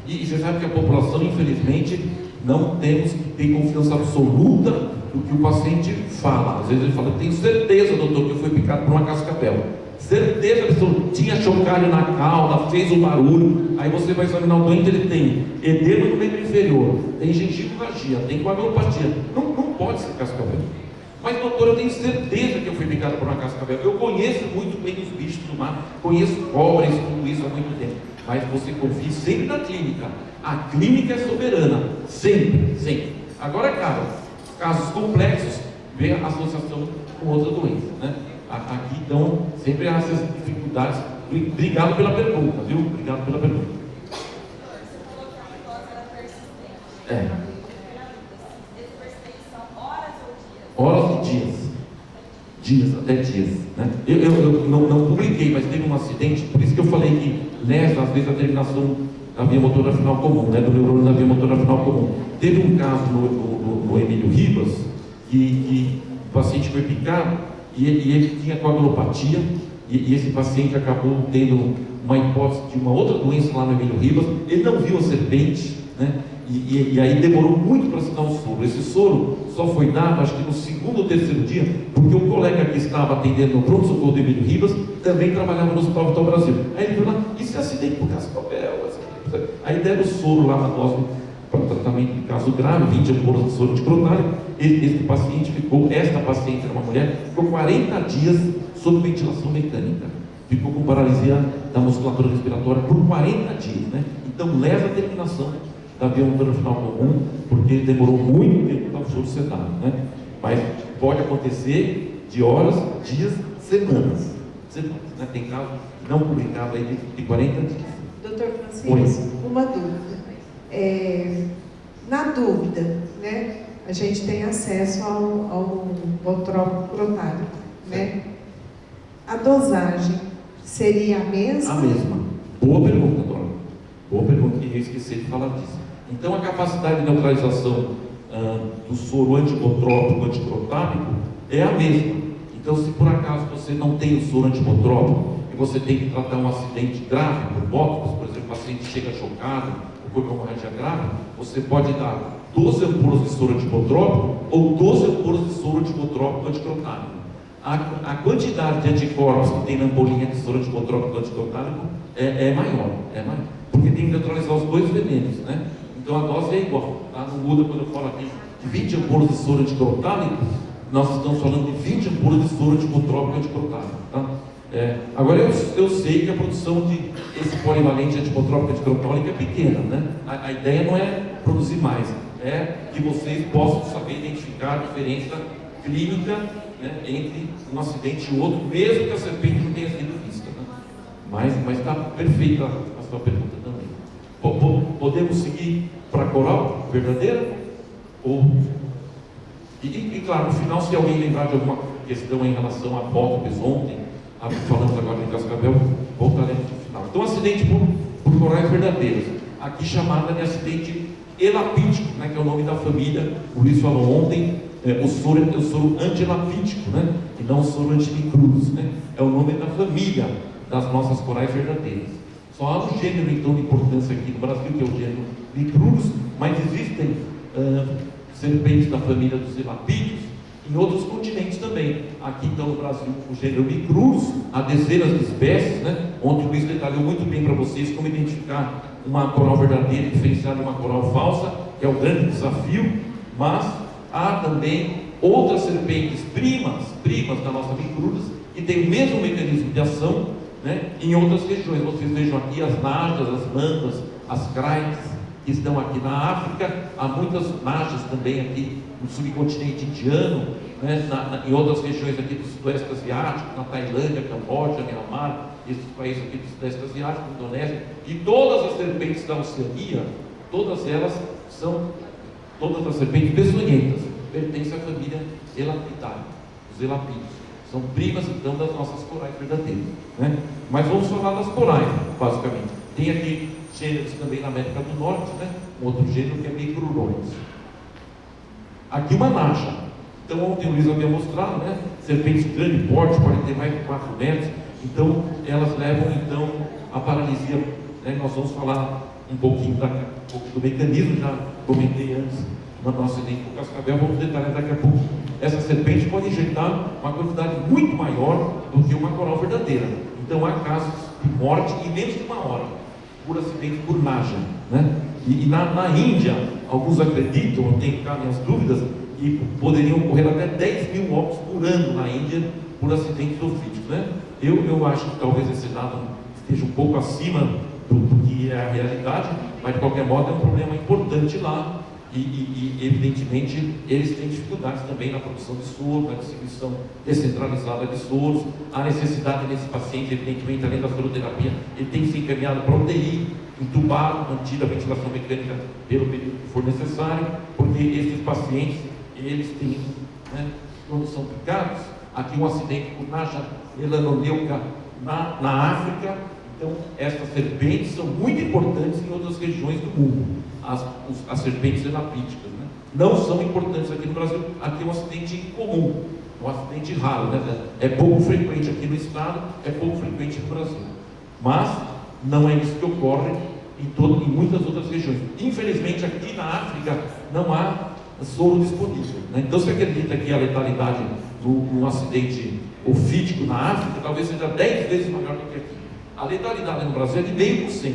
E você sabe que a população, infelizmente, não temos que ter confiança absoluta no que o paciente fala. Às vezes ele fala, tenho certeza, doutor, que eu fui picado por uma cascavel. Certeza absoluta, tinha chocalho na cauda, fez um barulho. Aí você vai examinar o doente, ele tem edema no membro inferior, tem gengivopatia, tem coagulopatia. Não pode ser cascavel. Mas doutor, eu tenho certeza que eu fui picado por uma cascavel. Eu conheço muito bem os bichos do mar, conheço cobras, tudo isso há muito tempo. Mas você confie sempre na clínica. A clínica é soberana, sempre. Agora, cara, casos complexos, vê a associação com outra doença, né? Aqui, então, sempre há essas dificuldades. Obrigado pela pergunta, viu? Obrigado pela pergunta. Horas e dias, até dias, né? Eu não publiquei, mas teve um acidente, por isso que eu falei que lesa, às vezes, a terminação da via motora final comum, né? Do neurônio da via motora final comum. Teve um caso no Emílio Ribas, que o paciente foi picado, e ele tinha coagulopatia, e esse paciente acabou tendo uma hipótese de uma outra doença lá no Emílio Ribas. Ele não viu a serpente, né? E aí demorou muito para se dar um soro. Esse soro só foi dado, acho que no segundo ou terceiro dia, porque o colega que estava atendendo no pronto-socorro do Emílio Ribas também trabalhava no Hospital Vital Brasil. Aí ele falou, e se acidente por cascavel? Aí deram o soro lá na dose tratamento de caso grave, 20 ampolas de soro anticrotálico. Esta paciente, era uma mulher, ficou 40 dias sob ventilação mecânica. Ficou com paralisia da musculatura respiratória por 40 dias, né? Então leva a terminação da via motora final comum, porque demorou muito tempo para o soro sedado, né? Mas pode acontecer de horas, dias, semanas, né? Tem caso não publicado aí de 40 dias. Doutor Francisco, uma dúvida. Na dúvida, né, a gente tem acesso ao botrópico crotálico, né? A dosagem seria a mesma? A mesma. Boa pergunta, Dora. Boa pergunta, que eu esqueci de falar disso. Então, a capacidade de neutralização do soro antibotrópico, anticrotálico, é a mesma. Então, se por acaso você não tem o soro antibotrópico e você tem que tratar um acidente grave por bótricos, por exemplo, o paciente chega chocado, ou com hemorragia grave, você pode dar 12 ampolas de soro antibotrópico ou 12 ampolas de soro antibotrópico anticrotálico. A quantidade de anticorpos que tem na ampolinha de soro antibotrópico anticrotálico é maior, porque tem que neutralizar os dois venenos, né? Então a dose é igual, tá? Não muda. Quando eu falo aqui de 20 ampolas de soro anticrotálico, nós estamos falando de 20 ampolas de soro antibotrópico anticrotálico, tá? Agora eu sei que a produção de esse polivalente antibotrópico anticrotálico é pequena, né? A ideia não é produzir mais, é que vocês possam saber identificar a diferença clínica, né, entre um acidente e outro, mesmo que a serpente não tenha sido vista, né? Mas está perfeita a sua pergunta também. Podemos seguir para a coral verdadeira? E claro, no final, se alguém lembrar de alguma questão em relação a apótopes ontem, falamos agora de Cascavel, voltaremos no final. Então, acidente por corais verdadeiros, aqui chamada de acidente elapídico, né, que é o nome da família. O Luiz falou ontem, o soro antielapídico, né, e não o soro antimicrurus, né, é o nome da família das nossas corais verdadeiras. Só há um gênero então de importância aqui no Brasil, que é o gênero Micrurus, mas existem serpentes da família dos elapídeos em outros continentes também. Aqui então no Brasil, o gênero Micrurus, há dezenas de espécies, né? Ontem o Luiz detalhou muito bem para vocês como identificar uma coral verdadeira e diferenciar de uma coral falsa, que é o grande desafio. Mas há também outras serpentes primas da nossa Micrurus, que têm o mesmo mecanismo de ação, né, em outras regiões. Vocês vejam aqui as najas, as mantas, as craites, que estão aqui na África. Há muitas najas também aqui no subcontinente indiano, né, em outras regiões aqui do Sudoeste Asiático, na Tailândia, Camboja, Myanmar, esses países aqui do Sudeste Asiático, Indonésia, e todas as serpentes da Oceania, todas as serpentes peçonhentas, pertencem à família Elapidae, os elapídeos. São primas então das nossas corais verdadeiras, né? Mas vamos falar das corais, basicamente. Tem aqui gêneros também na América do Norte, né? Um outro gênero que é Micrurões. Aqui uma naja. Então ontem o Luiz havia mostrado, né? Serpentes de grande porte, podem ter mais de 4 metros. Então elas levam então a paralisia, né? Nós vamos falar um pouquinho do mecanismo, já comentei antes no nosso acidente com cascavel, vamos detalhar daqui a pouco. Essa serpente pode injetar uma quantidade muito maior do que uma coral verdadeira. Então há casos de morte em menos de 1 hora por acidente por naja, né? E na Índia, alguns acreditam, eu tenho cá minhas dúvidas, que poderiam ocorrer até 10 mil óbitos por ano na Índia por acidentes ofídicos, né? Eu acho que talvez esse dado esteja um pouco acima do que é a realidade, mas de qualquer modo é um problema importante lá. E evidentemente eles têm dificuldades também na produção de soro, na distribuição descentralizada de soros. A necessidade desse paciente, evidentemente, além da soroterapia, ele tem que ser encaminhado para UTI, entubado, mantida a ventilação mecânica pelo período que for necessário, porque esses pacientes, eles têm, né, quando são picados, aqui um acidente por naja melanoneuca na África. Então, essas serpentes são muito importantes em outras regiões do mundo, as serpentes elapídicas, né? Não são importantes aqui no Brasil. Aqui é um acidente incomum, um acidente raro, né? É pouco frequente aqui no estado, é pouco frequente no Brasil. Mas não é isso que ocorre em muitas outras regiões. Infelizmente, aqui na África não há soro disponível, né? Então, se acredita que a letalidade num acidente ofídico na África talvez seja 10 vezes maior do que aqui. A letalidade no Brasil é de 0,5%.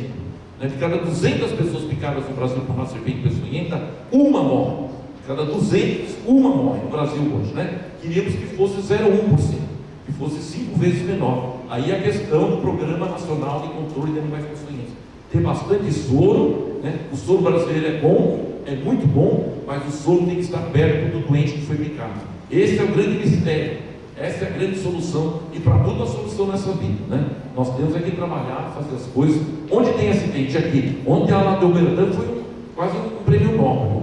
Né? De cada 200 pessoas picadas no Brasil por uma serpente peçonhenta, uma morre. De cada 200, uma morre no Brasil hoje. Né? Queríamos que fosse 0,1%, que fosse 5 vezes menor. Aí a questão do Programa Nacional de Controle de Animais Peçonhentos. Tem bastante soro, né? O soro brasileiro é bom, é muito bom, mas o soro tem que estar perto do doente que foi picado. Esse é o grande mistério, essa é a grande solução, e para tudo a solução nessa vida, né? Nós temos aqui que trabalhar, fazer as coisas. Onde tem acidente aqui, onde a lá do Oberdan foi quase um prêmio Nobel,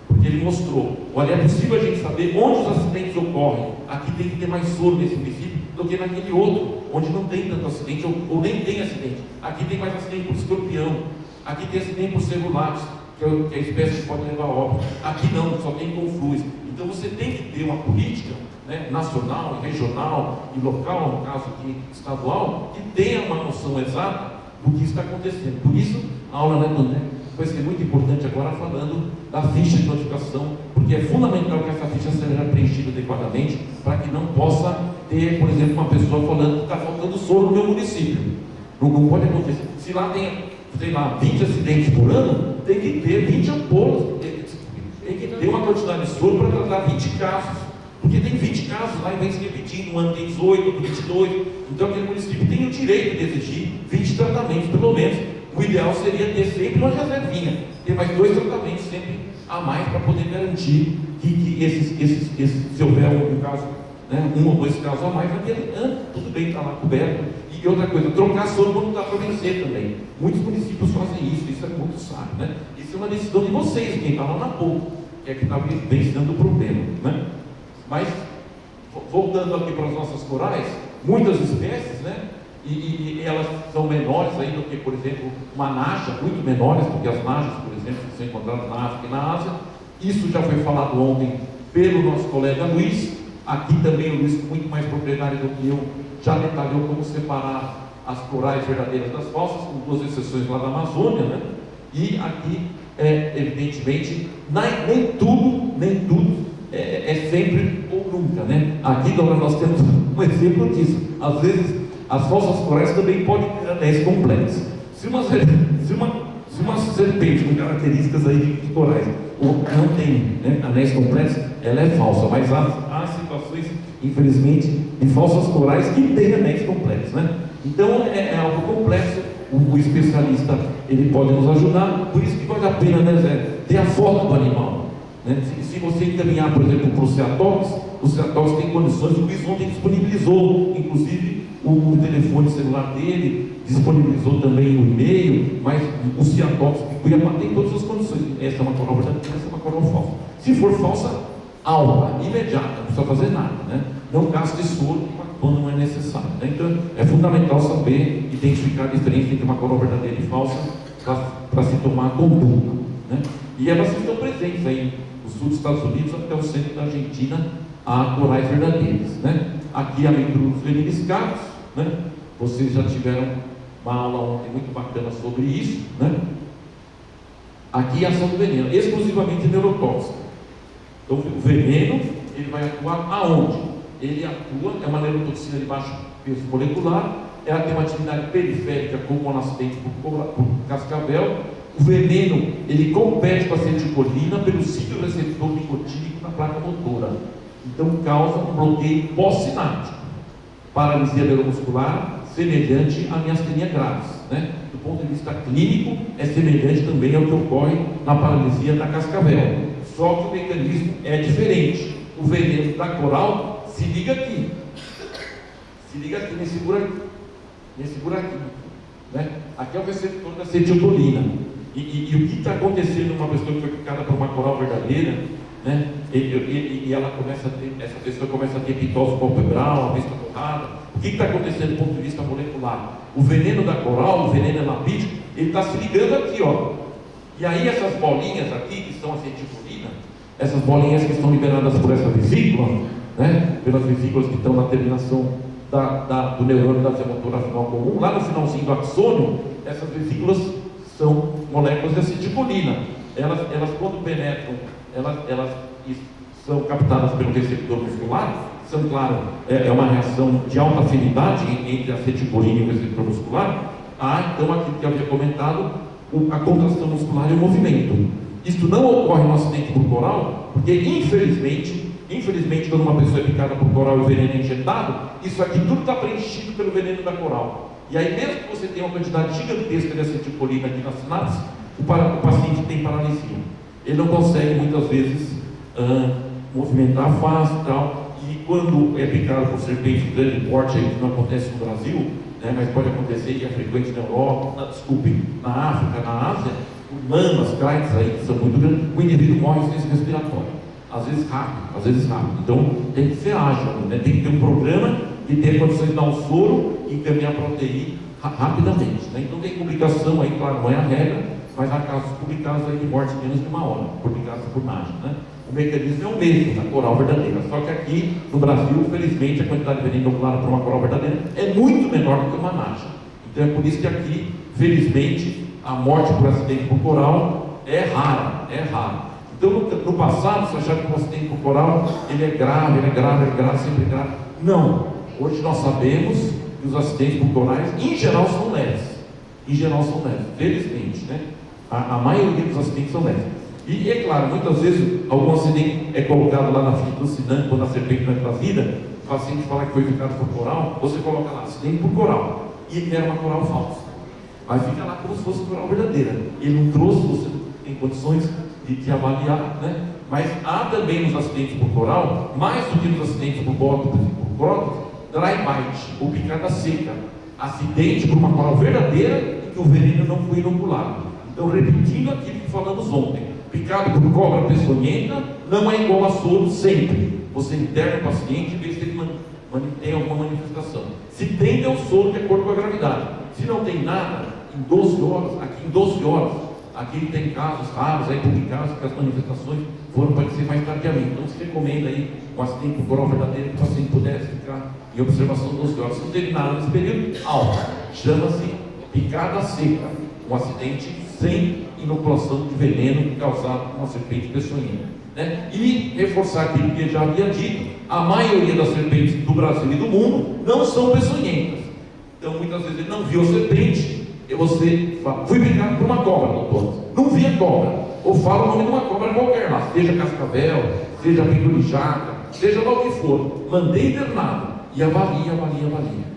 porque ele mostrou, olha, é possível a gente saber onde os acidentes ocorrem. Aqui tem que ter mais soro nesse município do que naquele outro, onde não tem tanto acidente, ou nem tem acidente. Aqui tem mais acidente por escorpião, aqui tem acidente por celulares, que é a espécie que pode levar a óbito. Aqui não, só tem conflues. Então você tem que ter uma política, né, nacional, regional e local, no caso aqui estadual, que tenha uma noção exata do que está acontecendo. Por isso, a aula, né, vai ser muito importante agora falando da ficha de notificação, porque é fundamental que essa ficha seja preenchida adequadamente, para que não possa ter, por exemplo, uma pessoa falando que está faltando soro no meu município. Não pode acontecer. Se lá tem, sei lá, 20 acidentes por ano, tem que ter 20 ampolas, tem que ter uma quantidade de soro para tratar 20 casos, porque tem 20 casos lá e vem se repetindo, um ano tem 18, outro 22, então aquele município tem o direito de exigir 20 tratamentos, pelo menos. O ideal seria ter sempre uma reservinha, ter mais 2 tratamentos sempre a mais, para poder garantir que se houver um caso, né, 1 ou 2 casos a mais, naquele ano, tudo bem, está lá coberto. E outra coisa, trocar soro quando dá para vencer também. Muitos municípios fazem isso é muito sábio, né? Isso é uma decisão de vocês, quem está lá na boca, que é que está vencendo o problema, né? Mas, voltando aqui para as nossas corais, muitas espécies, né? E elas são menores aí do que, por exemplo, uma naja, muito menores do que as najas, por exemplo, que são encontradas na África e na Ásia. Isso já foi falado ontem pelo nosso colega Luiz. Aqui também o Luiz, com muito mais propriedade do que eu, já detalhou como separar as corais verdadeiras das falsas, com 2 exceções lá da Amazônia, né? E aqui, evidentemente, nem tudo é sempre ou nunca, né? Aqui nós temos um exemplo disso. Às vezes, as falsas corais também podem ter anéis complexos. Se uma serpente com características aí de corais não tem, né, anéis complexos, ela é falsa, mas há situações, infelizmente, de falsas corais que têm anéis complexos, né? Então é algo complexo. O especialista ele pode nos ajudar, por isso que vale a pena, né, Zé, ter a foto do animal, né? Se você encaminhar, por exemplo, para o CEATOX tem condições. O Luiz ontem disponibilizou, inclusive, o telefone celular dele, disponibilizou também o e-mail, mas o CEATOX de Cuiabá tem todas as condições. Essa é uma coral verdadeira, essa é uma coral falsa. Se for falsa, alta, imediata, não precisa fazer nada, né? Não gaste soro quando não é necessário, né? Então é fundamental saber identificar a diferença entre uma coral verdadeira e falsa para se tomar conduta, né? E elas estão presentes aí no sul dos Estados Unidos até o centro da Argentina, há corais verdadeiras, né? Aqui a Metrurus veniniscatus, né? Vocês já tiveram uma aula ontem muito bacana sobre isso, né? Aqui a ação do veneno, exclusivamente neurotóxica. Então o veneno, ele vai atuar aonde? Ele atua, é uma neurotoxina de baixo peso molecular, ela tem uma atividade periférica como um acidente por cascavel. O veneno, ele compete com a acetilcolina pelo sítio receptor nicotínico na placa motora. Então causa um bloqueio pós-sináptico, paralisia neuromuscular semelhante à miastenia graves, né? Do ponto de vista clínico, é semelhante também ao que ocorre na paralisia da cascavel, só que o mecanismo é diferente. O veneno da coral se liga aqui, nesse buraquinho, né? Aqui é o receptor da acetilcolina. E o que está acontecendo numa pessoa que foi picada por uma coral verdadeira, né? E ela começa a ter, essa pessoa começa a ter pitose palpebral, a vista borrada. O que está acontecendo do ponto de vista molecular? O veneno da coral, o veneno anabítico, ele está se ligando aqui, ó. E aí essas bolinhas aqui, que são acetilcolina, essas bolinhas que estão liberadas por essa vesícula, né? Pelas vesículas que estão na terminação do neurônio da motora final comum, lá no finalzinho do axônio, essas vesículas são moléculas de acetilcolina. Elas quando penetram, elas são captadas pelo receptor muscular. São, claro, é uma reação de alta afinidade entre a acetilcolina e o receptor muscular. Há, então, aquilo que eu havia comentado, a contração muscular e o movimento. Isso não ocorre no acidente por coral, porque, infelizmente, quando uma pessoa é picada por coral e o veneno é injetado, isso aqui tudo está preenchido pelo veneno da coral. E aí, mesmo que você tenha uma quantidade gigantesca de acetilcolina aqui na sinapse, o paciente tem paralisia. Ele não consegue, muitas vezes, movimentar a face e tal. E quando é picado por serpente de grande porte, aí, que não acontece no Brasil, né, mas pode acontecer, e é frequente na Europa, na África, na Ásia, mamas, craites aí, que são muito grandes, o indivíduo morre em ciência respiratória. Às vezes rápido. Então, tem que ser ágil, né? Tem que ter um programa e ter condições de dar um soro e encaminhar para a UTI rapidamente, né? Então, tem complicação aí, claro, não é a regra, mas há casos publicados aí de morte em menos de 1 hora, publicados por NAGE, né? O mecanismo é o mesmo da coral verdadeira, só que aqui no Brasil, felizmente, a quantidade de veneno inoculado por uma coral verdadeira é muito menor do que uma NAGE. Então, é por isso que aqui, felizmente, a morte por acidente por coral é rara. Então, no passado, você achava que o acidente por coral ele é grave, sempre grave. Não. Hoje nós sabemos que os acidentes por corais, em geral, são leves. Felizmente, né? A maioria dos acidentes são leves. E é claro, muitas vezes, algum acidente é colocado lá na fitocinante, quando a serpente não é trazida, o paciente fala que foi picado por coral, você coloca lá, acidente por coral. E era uma coral falsa. Mas fica lá como se fosse coral verdadeira. Ele não trouxe, você tem condições de avaliar, né? Mas há também nos acidentes por coral, mais do que nos acidentes por bótox e por crótox, dry bite, ou picada seca. Acidente por uma coral verdadeira e que o veneno não foi inoculado. Então, repetindo aquilo que falamos ontem, picado por cobra peçonhenta não é igual a soro sempre. Você interna o paciente e vê se ele tem alguma manifestação. Se tem, é um soro de acordo com a gravidade. Se não tem nada, em 12 horas, aqui tem casos raros, aí publicados, que as manifestações foram aparecer mais tardiamente. Então se recomenda aí um acidente por coral verdadeiro que o paciente pudesse ficar em observação 12 horas. Se não teve nada nesse período, alta. Chama-se picada seca. Um acidente sem inoculação de veneno causado por uma serpente peçonhenta. Né? E reforçar aquilo que eu já havia dito, a maioria das serpentes do Brasil e do mundo não são peçonhentas. Então muitas vezes ele não viu a serpente, e você fala, fui picado por uma cobra, doutor, não vi a cobra, ou fala o nome de uma cobra qualquer lá, seja cascavel, seja pingulijaca, seja lá o que for, mandei internado e avalia.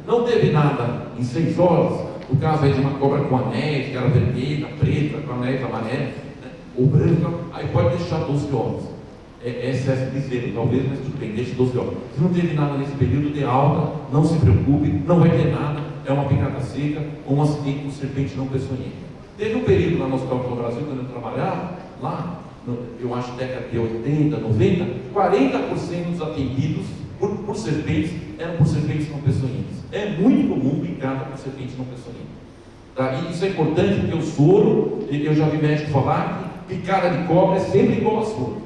Não teve nada em 6 horas, o caso é de uma cobra com anéis, que era vermelha, preta, com anéis amarelos, né? Ou branca, aí pode deixar 12 horas. É excesso de zelo, talvez, mas tudo bem, deixe 12 horas. Se não teve nada nesse período, dê alta, não se preocupe, não vai ter nada, é uma picada seca ou um acidente com serpente não peçonhenta. Teve um período lá no Hospital do Brasil, quando eu trabalhava, lá, eu acho década de 80, 90, 40% dos atendidos por serpentes eram por serpentes não peçonhentas. É muito comum picada por serpentes não peçonhentas. Tá? E isso é importante porque o soro, eu já vi médico falar que picada de cobra é sempre igual a soro.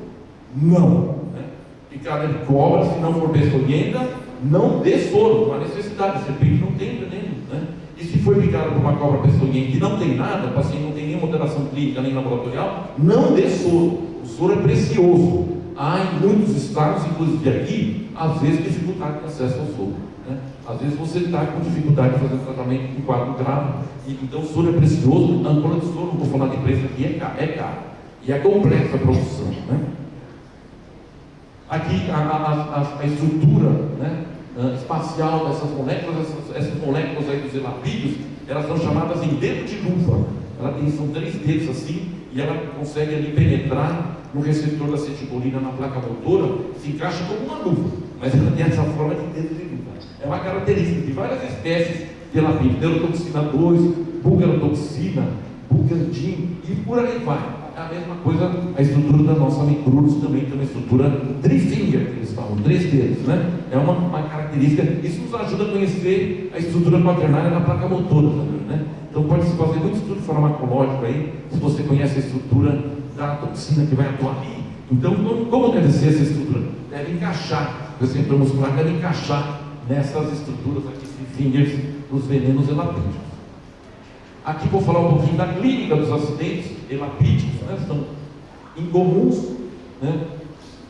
Não. Né? Picada de cobra, se não for peçonhenta, não dê soro, não há necessidade. A serpente não tem veneno. Né? E se for picada por uma cobra peçonhenta e não tem nada, o paciente não tem nenhuma alteração clínica nem laboratorial, não dê soro. O soro é precioso. Há em muitos estados, inclusive aqui, às vezes dificuldade de acesso ao soro. Né? Às vezes você está com dificuldade de fazer o tratamento em quadro grave, então o soro é precioso. A ampola de soro, não vou falar de preço aqui, é caro. E é complexa a produção. Né? Aqui a estrutura, né, espacial dessas moléculas, essas moléculas aí dos elapídeos, elas são chamadas em dedo de luva. São 3 dedos assim, e ela consegue ali penetrar no receptor da acetilcolina na placa motora, se encaixa como uma luva, mas ela tem essa forma de dedo de luva. É uma característica de várias espécies de elapídeos, neurotoxina 2, bucarotoxina, bucandin e por aí vai. É a mesma coisa, a estrutura da nossa micrurus também tem uma estrutura trifinger, que eles falam, 3 dedos, né? É uma característica, isso nos ajuda a conhecer a estrutura quaternária da placa motora também, né? Então pode se fazer muito estudo farmacológico aí, se você conhece a estrutura da toxina que vai atuar ali. Então, como deve ser essa estrutura? Deve encaixar, o receptor muscular deve encaixar nessas estruturas aqui, trifingers, dos venenos elapídicos. Aqui vou falar um pouquinho da clínica dos acidentes elapídicos, né? São incomuns, né?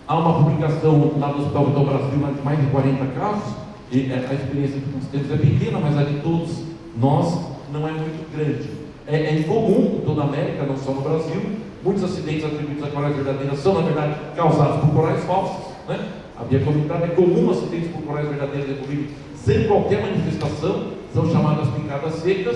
Há uma publicação lá no Hospital do Brasil de mais de 40 casos, e a experiência que nós temos é pequena, mas a de todos nós não é muito grande. É incomum em toda a América, não só no Brasil, muitos acidentes atribuídos a corais verdadeiras são, na verdade, causados por corais falsos, né? Havia comentado, é comum acidentes por corais verdadeiras decorridos sem qualquer manifestação, são chamadas picadas secas.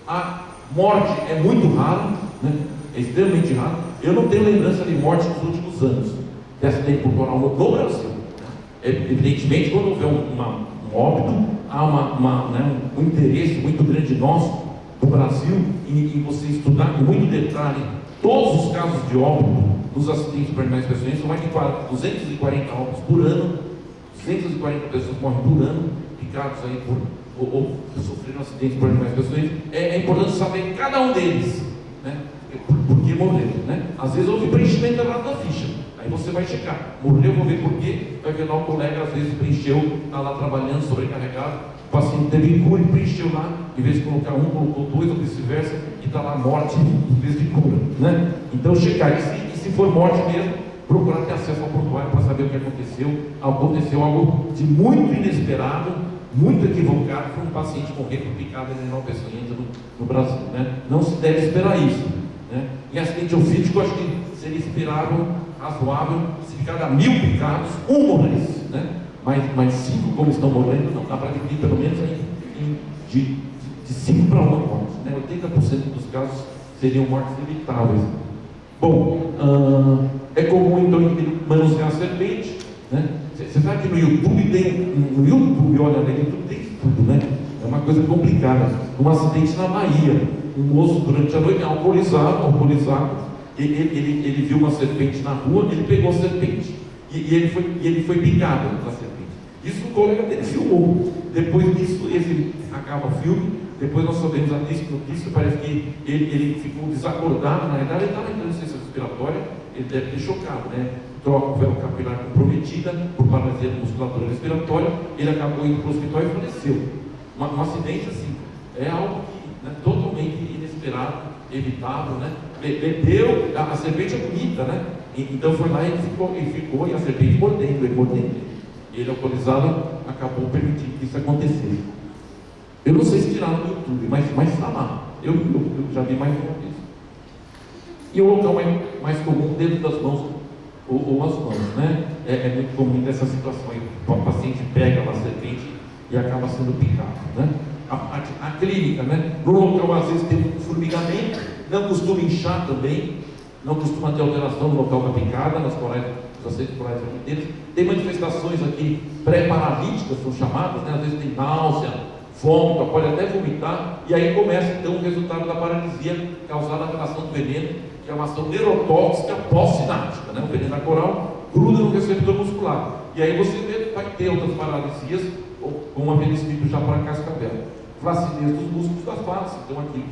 A morte é muito raro, né? É extremamente raro. Eu não tenho lembrança de morte nos últimos anos de acidente por coral no Brasil. Evidentemente, quando houver um óbito, há um interesse muito grande nosso do Brasil em você estudar com muito detalhe todos os casos de óbito nos acidentes por animais peçonhentos. São mais de 240 óbitos por ano, 240 pessoas morrem por ano, picados aí ou sofreram acidentes por animais peçonhentos. É importante saber cada um deles, né? Por que morreu, né? Às vezes houve preenchimento errado da ficha, aí você vai checar, morreu, vou ver por quê, vai ver lá o colega, às vezes preencheu, está lá trabalhando, sobrecarregado, o paciente teve cura e preencheu lá, em vez de colocar um, colocou dois, ou vice-versa, e está lá morte em vez de cura, né? Então checar, e se for morte mesmo, procurar ter acesso ao prontuário para saber o que aconteceu. Aconteceu algo de muito inesperado, muito equivocado, foi um paciente morrer por picada de animal peçonhento no Brasil, né? Não se deve esperar isso, né? Em acidente ofídico, acho que seria esperável, razoável, se cada 1000 picados, um morresse, né? Mas 5 como estão morrendo, não dá para dividir pelo menos de 5 para 1 morte, né? 80% dos casos seriam mortes evitáveis. Bom, é comum então ele manusear a serpente, né? Você sabe que no YouTube no YouTube, olha, no YouTube tem tudo, né? É uma coisa complicada. Um acidente na Bahia, um moço durante a noite, alcoolizado, ele viu uma serpente na rua, ele pegou a serpente e ele foi picado pela serpente. Isso o colega dele filmou. Depois disso, esse acaba o filme. Depois nós sabemos a notícia, parece que ele ficou desacordado. Na verdade, ele estava em insuficiência respiratória, ele deve ter chocado, né? Troca o véu capilar comprometida por paralisia da musculatura respiratória, ele acabou indo para o hospital e faleceu. Um acidente assim, é algo que, né, totalmente inesperado, evitável, né? Bebeu, a serpente é bonita, né? Então foi lá e ficou e a serpente mordendo. Ele, alcoolizado, acabou permitindo que isso acontecesse. Eu não sei se tiraram do YouTube, mas está lá. Eu já vi mais uma vez. E o local mais comum dentro das mãos ou as mãos, né? É muito comum nessa situação aí. O paciente pega uma serpente e acaba sendo picado, né? A clínica, né? No local às vezes tem um formigamento, não costuma inchar também, não costuma ter alteração no local da picada, nos aceitos corais verdadeiros. Tem manifestações aqui pré-paralíticas, são chamadas, né? Às vezes tem náusea, vômito, pode até vomitar, e aí começa então o resultado da paralisia causada pela ação do veneno, que é uma ação neurotóxica pós-sináptica, né? O veneno da coral gruda no receptor muscular, e aí você vai ter outras paralisias, como havia descrito já para a cascavel. Flacidez dos músculos da face, então aqui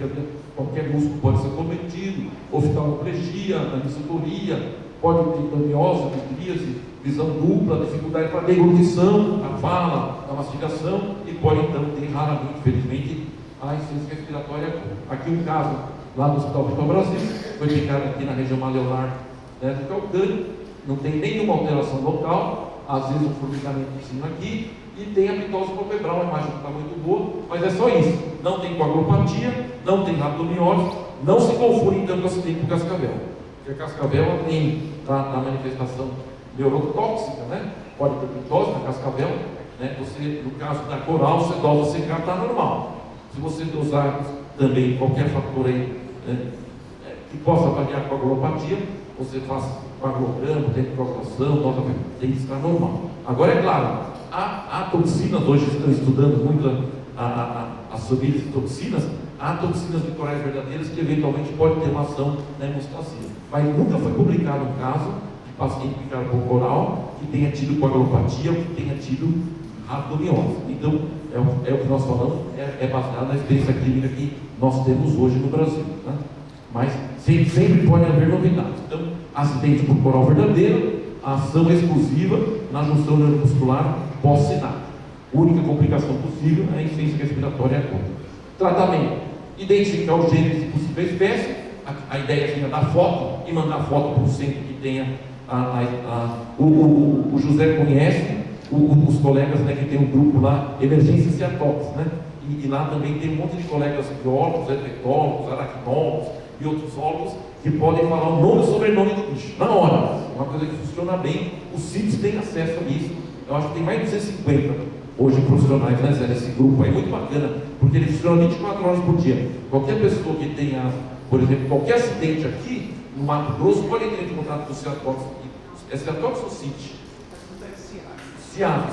qualquer músculo pode ser cometido, oftalmoplegia, anisocoria, pode ter toniose, vitríase, visão dupla, dificuldade para a deglutição, a fala, a mastigação, e pode então ter raramente, infelizmente, a insuficiência respiratória. Aqui um caso lá do Hospital Vitor Brasil, foi picado aqui na região maleolar, né, do calcâneo, não tem nenhuma alteração local, às vezes um formigamento aqui, e tem a mitose palpebral, a imagem está muito boa, mas é só isso. Não tem coagulopatia, não tem rabdomiose, não se confunde então com acidente por cascavel. Porque a cascavel tem a manifestação neurotóxica, né? Pode ter mitose na cascavel, né? Você, no caso da coral, você dosa secar, está normal. Se você dosar também qualquer fator aí, né, que possa variar com a coagulopatia, você faz coagulograma, tem coagulação, dosa tem que estar normal. Agora é claro, há toxinas, hoje estão estudando muito as famílias de toxinas, há toxinas de corais verdadeiras que eventualmente podem ter uma ação na hemostasia. Mas nunca foi publicado um caso de paciente picado por coral que tenha tido coagulopatia ou que tenha tido rabdomiose. Então, é o que nós falamos, é baseado na experiência clínica que nós temos hoje no Brasil, né? Mas sempre pode haver novidades. Então, acidente por coral verdadeiro, ação exclusiva na junção neuromuscular pós-sináptica. Única complicação possível é a insuficiência respiratória aguda. Tratamento: identificar o gênero e possível espécie. A ideia é dar foto e mandar foto para o centro que tenha. O José conhece, os colegas, né, que tem um grupo lá, Emergência Ciatox, né? E lá também tem um monte de colegas biólogos, herpetólogos, aracnólogos e outros órgãos que podem falar o nome e sobrenome do bicho, na hora. Uma coisa que funciona bem, os CIPs têm acesso a isso. Eu acho que tem mais de 250 hoje profissionais, né, Zé, nesse grupo aí, muito bacana, porque ele funciona 24 horas por dia. Qualquer pessoa que tenha, por exemplo, qualquer acidente aqui, no Mato Grosso, pode entrar em contato com o Ciatox. É Ciatox ou CIT? CIAV.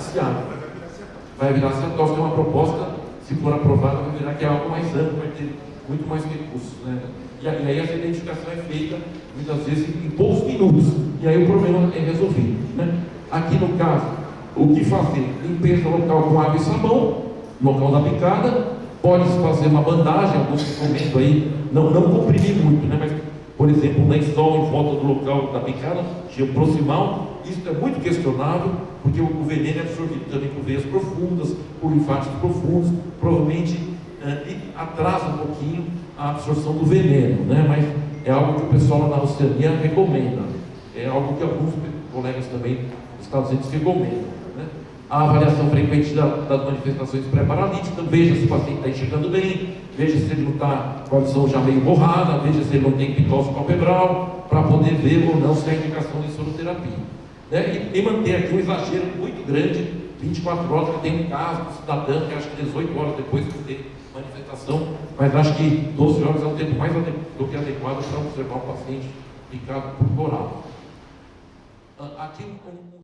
Vai virar Ciatox, tem uma proposta, se for aprovada, vai virar que é algo mais amplo, vai ter muito mais recursos, né? E aí essa identificação é feita, muitas vezes, em poucos minutos, e aí o problema é resolvido, né? Aqui no caso, o que fazer? Limpeza local com água e sabão, local da picada, pode-se fazer uma bandagem, alguns que comentam aí, não comprimir muito, né? Mas, por exemplo, um lençol em volta do local da picada, gelo proximal, isso é muito questionável, porque o veneno é absorvido também por veias profundas, por linfáticos profundos, provavelmente atrasa um pouquinho a absorção do veneno, né? Mas é algo que o pessoal lá na Oceania recomenda, é algo que alguns colegas também dos Estados Unidos recomendam, né? A avaliação frequente das manifestações pré-paralíticas, veja se o paciente está enxergando bem, veja se ele não está com a visão já meio borrada, veja se ele não tem pitose palpebral, para poder ver ou não se há indicação de soroterapia, né? E manter aqui um exagero muito grande, 24 horas, que tem um caso do cidadão que acho que 18 horas depois que tem manifestação, mas acho que 12 horas é um tempo mais do que adequado para observar o paciente picado por coral. Aqui